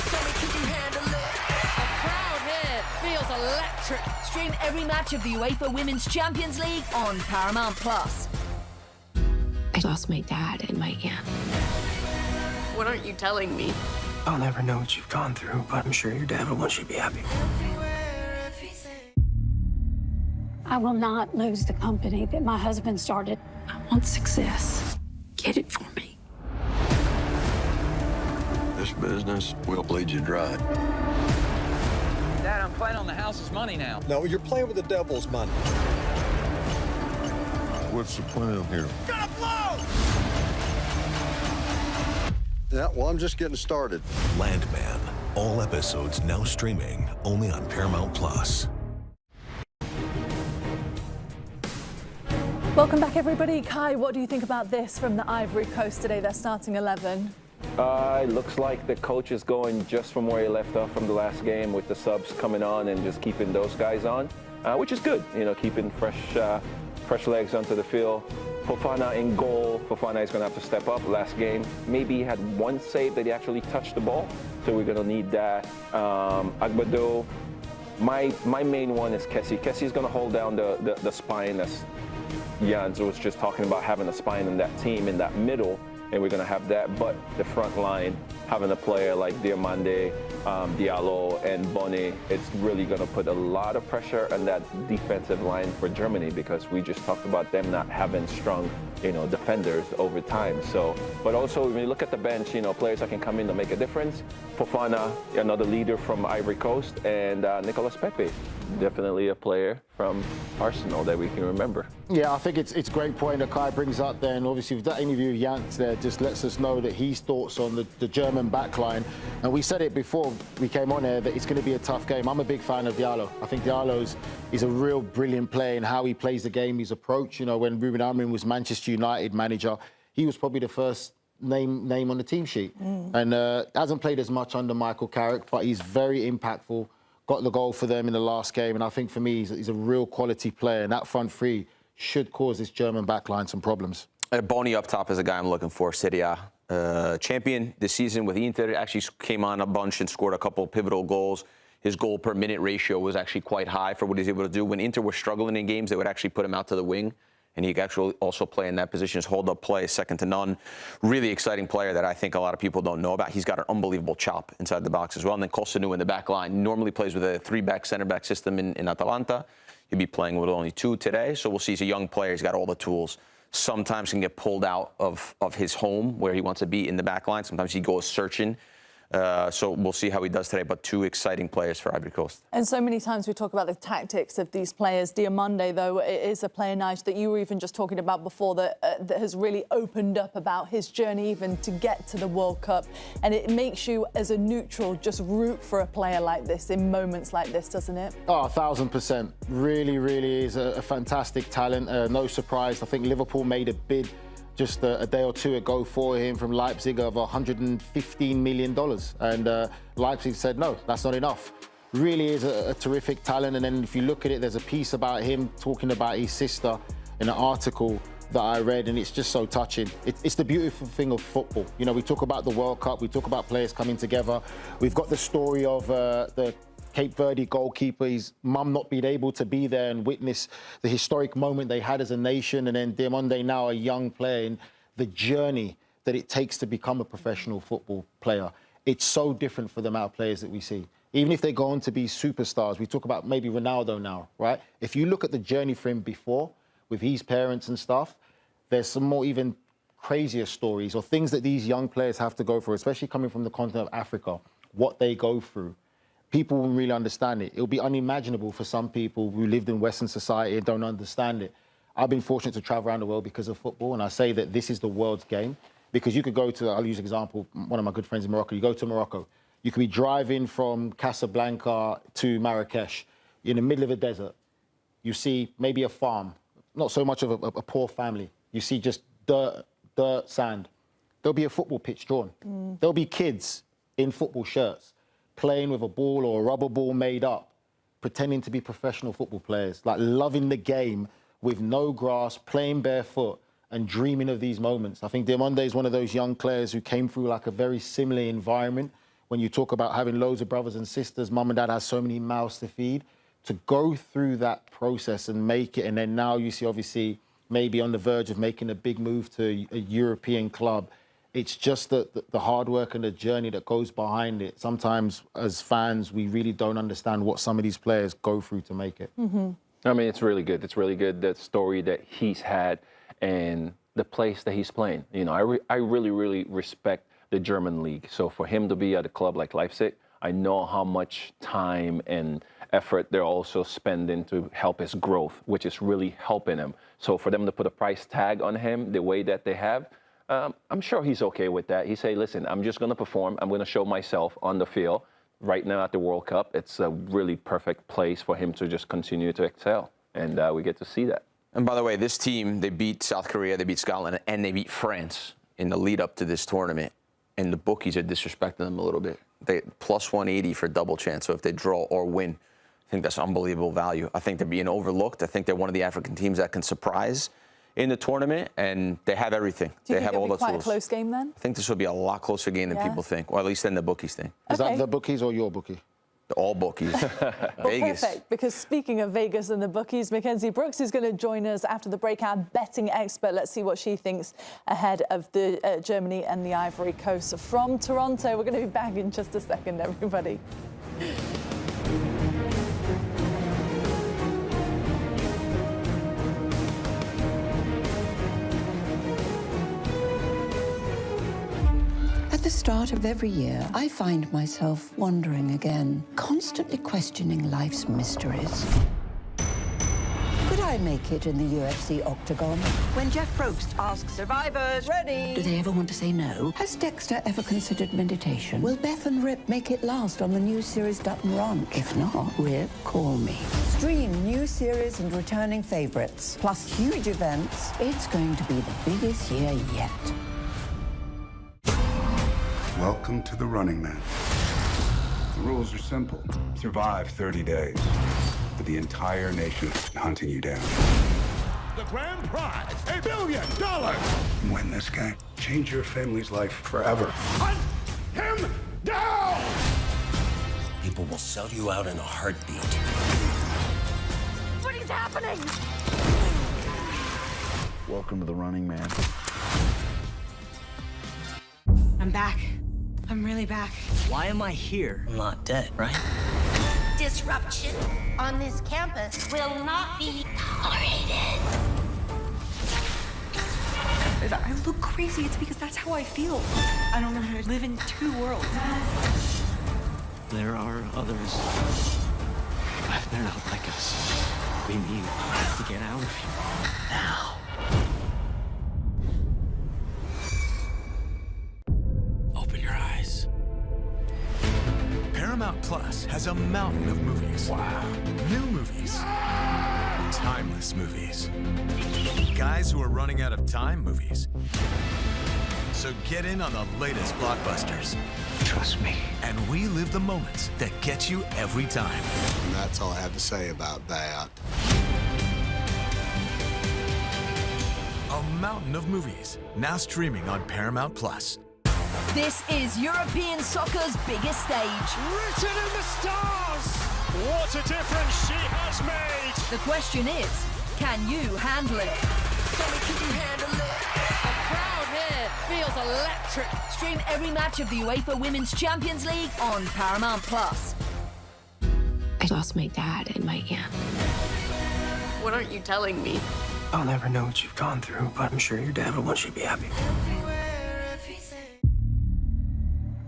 Tell me, can you handle it?
The crowd here feels electric.
Stream every match of the UEFA Women's Champions League on Paramount Plus.
I lost my dad and my aunt.
What aren't you telling me?
I'll never know what you've gone through, but I'm sure your dad will want you to be happy.
I will not lose the company that my husband started. I want success. Get it for me.
This business will bleed you dry.
Dad, I'm playing on the house's money now.
No, you're playing with the devil's money.
What's the plan here?
Gonna blow!
Yeah, well, I'm just getting started.
Landman. All episodes now streaming only on Paramount Plus.
Welcome back, everybody. Kai, what do you think about this from the Ivory Coast today? Their starting 11.
It looks like the coach is going just from where he left off from the last game, with the subs coming on and just keeping those guys on, which is good. You know, keeping fresh legs onto the field. Fofana in goal. Fofana is going to have to step up. Last game, maybe he had one save that he actually touched the ball, so we're going to need that. Agbado. My main one is Kessie. Kessie's going to hold down the spine, as Jans was just talking about, having a spine in that team in that middle, and we're going to have that. But the front line, having a player like Diomande, Diallo, and Bonnet, it's really going to put a lot of pressure on that defensive line for Germany, because we just talked about them not having strong, defenders over time. So, but also when you look at the bench, players that can come in to make a difference. Fofana, another leader from Ivory Coast, and Nicolas Pepe, definitely a player from Arsenal that we can remember.
Yeah, I think it's a great point that Kai brings up there, and obviously with that interview with Jans there just lets us know that his thoughts on the German backline. And we said it before we came on here that it's going to be a tough game. I'm a big fan of Diallo. I think Diallo is a real brilliant player in how he plays the game, his approach. When Ruben Amorim was Manchester United manager, he was probably the first name on the team sheet. And hasn't played as much under Michael Carrick, but he's very impactful. Got the goal for them in the last game, and I think for me he's a real quality player, and that front three should cause this German backline some problems.
Boni up top is a guy I'm looking for. Serie A champion this season with Inter. Actually came on a bunch and scored a couple of pivotal goals. His goal per minute ratio was actually quite high for what he's able to do. When Inter were struggling in games, they would actually put him out to the wing, and he could actually also play in that position. His hold-up play is second to none. Really exciting player that I think a lot of people don't know about. He's got an unbelievable chop inside the box as well. And then Kosunu in the back line. Normally plays with a three-back, center-back system in Atalanta. He'll be playing with only two today. So we'll see. He's a young player. He's got all the tools. Sometimes can get pulled out of his home where he wants to be in the back line. Sometimes he goes searching. So we'll see how he does today, but two exciting players for Ivory Coast.
And so many times we talk about the tactics of these players. Diomande, though, is a player, Nigel, that you were even just talking about before that has really opened up about his journey even to get to the World Cup. And it makes you, as a neutral, just root for a player like this in moments like this, doesn't it?
Oh, 1,000%. Really, really is a fantastic talent. No surprise. I think Liverpool made a bid just a day or two ago for him from Leipzig of $115 million. And Leipzig said, no, that's not enough. Really is a terrific talent. And then if you look at it, there's a piece about him talking about his sister in an article that I read, and it's just so touching. It's the beautiful thing of football. We talk about the World Cup, we talk about players coming together. We've got the story of the Cape Verde goalkeeper, his mum not being able to be there and witness the historic moment they had as a nation, and then Diomande now a young player, and the journey that it takes to become a professional football player. It's so different for the amount of players that we see. Even if they go on to be superstars, we talk about maybe Ronaldo now, right? If you look at the journey for him before, with his parents and stuff, there's some more even crazier stories or things that these young players have to go through, especially coming from the continent of Africa, what they go through. People won't really understand it. It'll be unimaginable for some people who lived in Western society and don't understand it. I've been fortunate to travel around the world because of football, and I say that this is the world's game. Because you could go to, I'll use an example, one of my good friends in Morocco, you go to Morocco, you could be driving from Casablanca to Marrakesh in the middle of a desert. You see maybe a farm, not so much of a poor family. You see just dirt, sand. There'll be a football pitch drawn. There'll be kids in football shirts playing with a ball or a rubber ball made up, pretending to be professional football players, like loving the game with no grass, playing barefoot, and dreaming of these moments. I think Diomande is one of those young players who came through like a very similar environment. When you talk about having loads of brothers and sisters, mum and dad has so many mouths to feed. To go through that process and make it, and then now you see obviously maybe on the verge of making a big move to a European club. It's just the hard work and the journey that goes behind it. Sometimes as fans, we really don't understand what some of these players go through to make it.
I mean, it's really good. It's really good, that story that he's had and the place that he's playing. You know, I really, really respect the German league. So for him to be at a club like Leipzig, I know how much time and effort they're also spending to help his growth, which is really helping him. So for them to put a price tag on him the way that they have, I'm sure he's okay with that. He say, listen, I'm just going to perform. I'm going to show myself on the field. Right now at the World Cup, it's a really perfect place for him to just continue to excel. And we get to see that.
And by the way, this team, they beat South Korea, they beat Scotland, and they beat France in the lead up to this tournament. And the bookies are disrespecting them a little bit. They plus 180 for double chance. So if they draw or win, I think that's unbelievable value. I think they're being overlooked. I think they're one of the African teams that can surprise in the tournament, and they have everything.
Do you
they
think
have all
it'll
the
be quite
tools.
a close game then?
I think this will be a lot closer game than people think, or at least than the bookies think.
Is that the bookies or your bookie?
All bookies. Vegas.
Perfect, because speaking of Vegas and the bookies, Mackenzie Brooks is going to join us after the break, our betting expert. Let's see what she thinks ahead of the Germany and the Ivory Coast. From Toronto, we're going to be back in just a second, everybody.
At the start of every year, I find myself wondering again, constantly questioning life's mysteries. Could I make it in the UFC octagon?
When Jeff Probst asks survivors, ready?
Do they ever want to say no? Has Dexter ever considered meditation? Will Beth and Rip make it last on the new series Dutton Ranch? If not, Rip, call me. Stream new series and returning favorites, plus huge events. It's going to be the biggest year yet.
Welcome to the Running Man. The rules are simple. Survive 30 days. But the entire nation is hunting you down.
The grand prize, $1 billion.
Win this game. Change your family's life forever.
Hunt him down!
People will sell you out in a heartbeat.
What is happening?
Welcome to the Running Man.
I'm back. I'm really back.
Why am I here? I'm not dead, right?
Disruption on this campus will not be tolerated.
If I look crazy, it's because that's how I feel. I don't know how to live in two worlds.
There are others. But they're not like us. We need to get out of here now. Open your eyes.
Paramount Plus has a mountain of movies. Wow. New movies. Timeless movies. Guys who are running out of time movies. So get in on the latest blockbusters.
Trust me.
And we live the moments that get you every time.
And that's all I have to say about that.
A mountain of movies, now streaming on Paramount Plus.
This is European soccer's biggest stage.
Written in the stars! What a difference she has made!
The question is, can you handle it?
Can you handle it?
The crowd here feels electric.
Stream every match of the UEFA Women's Champions League on Paramount Plus.
I lost my dad and my aunt.
What aren't you telling me?
I'll never know what you've gone through, but I'm sure your dad will want you to be happy.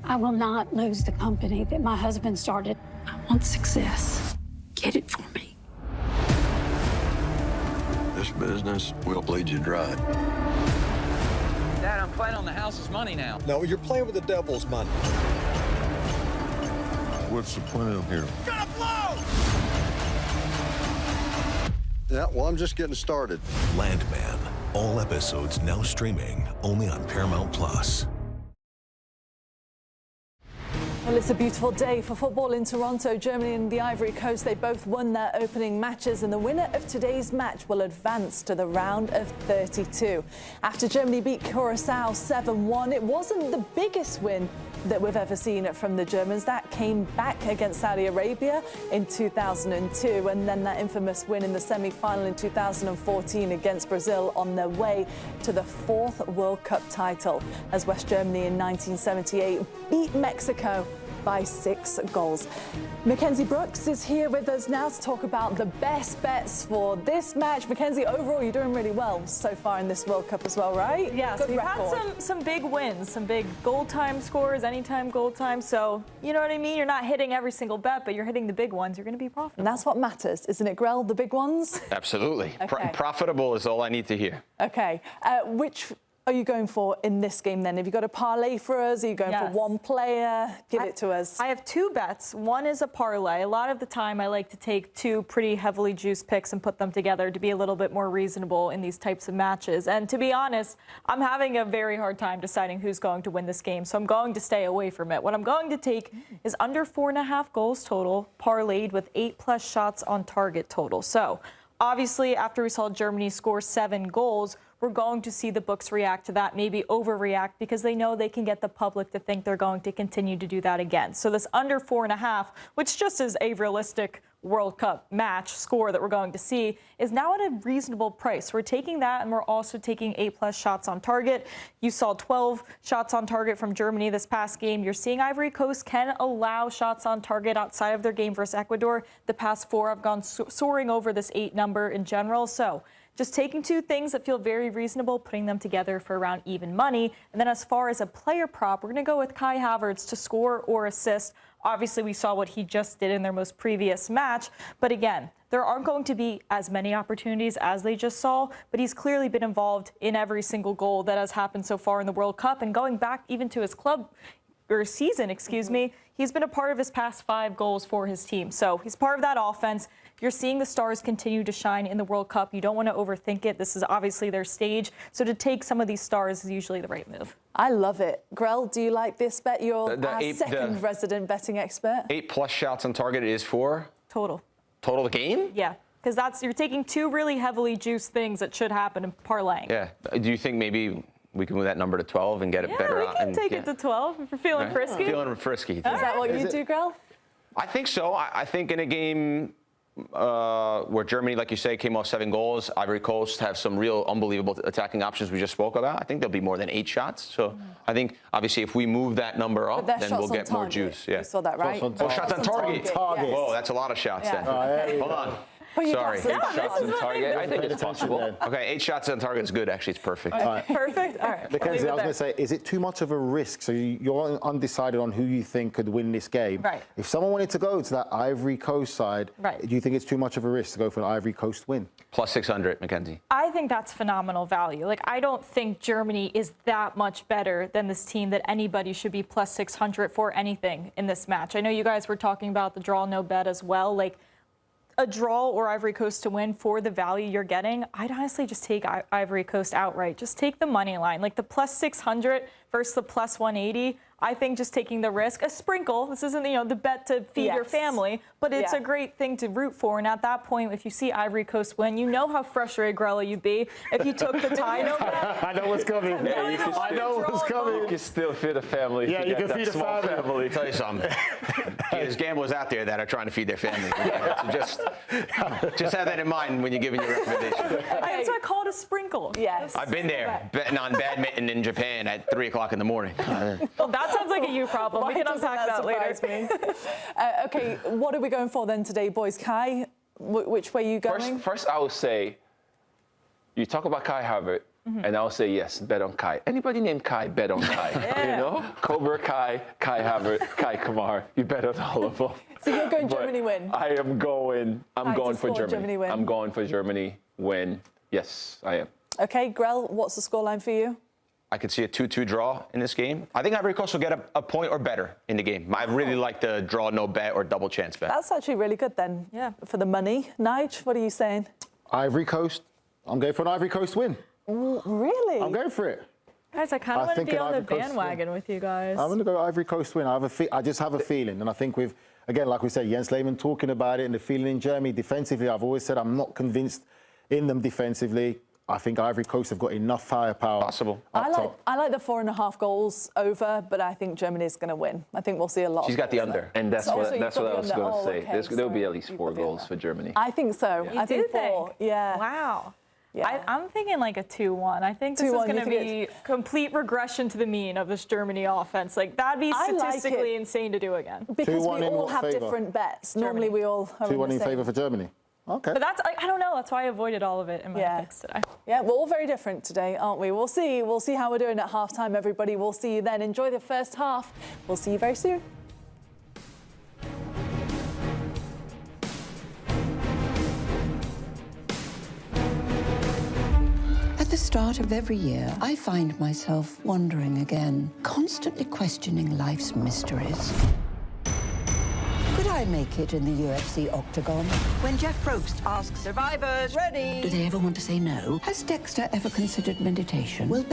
I will not lose the company that my husband started. I want success. Get it for me.
This business will bleed you dry.
Dad, I'm playing on the house's money now.
No, you're playing with the devil's money.
What's the plan here?
Gonna blow!
Yeah, well, I'm just getting started.
Landman. All episodes now streaming only on Paramount Plus.
Well, it's a beautiful day for football in Toronto. Germany and the Ivory Coast, they both won their opening matches, and the winner of today's match will advance to the round of 32. After Germany beat Curacao 7-1, it wasn't the biggest win that we've ever seen from the Germans. That came back against Saudi Arabia in 2002, and then that infamous win in the semi-final in 2014 against Brazil on their way to the 4th World Cup title, as West Germany in 1978 beat Mexico by 6 goals. Mackenzie Brooks is here with us now to talk about the best bets for this match. Mackenzie, overall, you're doing really well so far in this World Cup as well, right?
Yes,
Good
we've
record.
had some big wins, some big goal time scores, anytime goal time. So, you know what I mean? You're not hitting every single bet, but you're hitting the big ones. You're going to be profitable.
And that's what matters, isn't it, Grell? The big ones?
Absolutely.
Okay.
Profitable is all I need to hear.
Okay. Which are you going for in this game then? Have you got a parlay for us? Are you going for one player? Give it to us.
I have 2 bets. One is a parlay. A lot of the time I like to take 2 pretty heavily juiced picks and put them together to be a little bit more reasonable in these types of matches. And to be honest, I'm having a very hard time deciding who's going to win this game, so I'm going to stay away from it. What I'm going to take is under 4.5 goals total, parlayed with 8+ shots on target total. So obviously, after we saw Germany score 7 goals, we're going to see the books react to that, maybe overreact, because they know they can get the public to think they're going to continue to do that again. So this under 4.5, which just is a realistic World Cup match score that we're going to see, is now at a reasonable price. We're taking that, and we're also taking 8+ shots on target. You saw 12 shots on target from Germany this past game. You're seeing Ivory Coast can allow shots on target outside of their game versus Ecuador. The past 4 have gone soaring over this 8 number in general. So just taking 2 things that feel very reasonable, putting them together for around even money. And then as far as a player prop, we're going to go with Kai Havertz to score or assist. Obviously, we saw what he just did in their most previous match. But again, there aren't going to be as many opportunities as they just saw, but he's clearly been involved in every single goal that has happened so far in the World Cup. And going back even to his club or season, he's been a part of his past 5 goals for his team. So he's part of that offense. You're seeing the stars continue to shine in the World Cup. You don't want to overthink it. This is obviously their stage. So to take some of these stars is usually the right move.
I love it. Grell, do you like this bet? You're our second resident betting expert.
8+ shots on target is for?
Total.
Total the game?
Yeah, because you're taking 2 really heavily juiced things that should happen in parlaying.
Yeah. Do you think maybe we can move that number to 12 and get it better?
Yeah, we can take it to 12 if you're feeling frisky.
Feeling frisky.
Is that what you do, Grell?
I think so. I think in a game where Germany, like you say, came off 7 goals, Ivory Coast have some real unbelievable attacking options we just spoke about. I think there'll be more than 8 shots. So I think, obviously, if we move that number up, then we'll get more juice. Yeah.
You saw that, right?
Shots on target. Whoa, that's a lot of shots then. Hold on. Sorry. 8
shots on target.
I think it's possible. Okay, 8 shots on target is good. Actually, it's perfect.
Perfect. All right.
Mackenzie, I was going to say, is it too much of a risk? So you're undecided on who you think could win this game.
Right.
If someone wanted to go to that Ivory Coast side,
right,
do you think it's too much of a risk to go for an Ivory Coast win?
Plus 600, Mackenzie.
I think that's phenomenal value. Like, I don't think Germany is that much better than this team that anybody should be plus 600 for anything in this match. I know you guys were talking about the draw no bet as well. Like, a draw or Ivory Coast to win for the value you're getting, I'd honestly just take Ivory Coast outright. Just take the money line. Like the plus 600 versus the plus 180, I think just taking the risk, a sprinkle, this isn't, the bet to feed your family, but it's a great thing to root for. And at that point, if you see Ivory Coast win, you know how frustrated, Grella, you'd be if you took the tie no bet.
I know what's coming. I know what's coming.
You can still feed a family.
Yeah, you can feed a family.
I'll tell you something. There's gamblers out there that are trying to feed their family. So just have that in mind when you're giving your recommendation.
That's why I call it a sprinkle.
Yes.
I've been there betting on badminton in Japan at 3 o'clock o'clock in the morning.
Well, that sounds like a you problem. We can unpack that later.
Okay, what are we going for then today, boys? Kai, which way are you going?
First, I would say, you talk about Kai Havertz, and I'll say, yes, bet on Kai. Anybody named Kai, bet on Kai. You know? Cobra Kai, Kai Havertz, Kei Kamara. You bet on all of them.
So you're going Germany win?
I'm going for Germany.
Win.
I'm going for Germany win. Yes, I am.
Okay, Grell, what's the scoreline for you?
I could see a 2-2 draw in this game. I think Ivory Coast will get a point or better in the game. I really like the draw, no bet, or double chance bet.
That's actually really good then. Yeah, for the money. Nige, what are you saying?
Ivory Coast. I'm going for an Ivory Coast win.
Really?
I'm going for it.
Guys, I kind of want to be on the bandwagon with you guys.
I'm going to go Ivory Coast win. I just have a feeling, and I think with, again, like we said, Jens Lehmann talking about it and the feeling in Germany defensively, I've always said I'm not convinced in them defensively. I think Ivory Coast have got enough firepower.
Possible.
I like the 4.5 goals over, but I think Germany's going to win. I think we'll see a lot.
She's got the under, and that's what I was going to say.
Okay,
there'll be at least 4 goals for Germany.
I think so.
Yeah.
I think 4. Yeah.
Wow.
Yeah.
I'm thinking like a 2-1. I think this is going to be complete regression to the mean of this Germany offense. Like, that'd be statistically insane to do again.
Because we all have different bets. Normally we all have
2-1 in favour for Germany. Okay.
But that's, I don't know, that's why I avoided all of it in my picks today.
Yeah, we're all very different today, aren't we? We'll see how we're doing at halftime, everybody. We'll see you then. Enjoy the first half. We'll see you very soon.
At the start of every year, I find myself wondering again, constantly questioning life's mysteries. Could I make it in the UFC octagon?
When Jeff Probst asks survivors, ready?
Do they ever want to say no? Has Dexter ever considered meditation? Will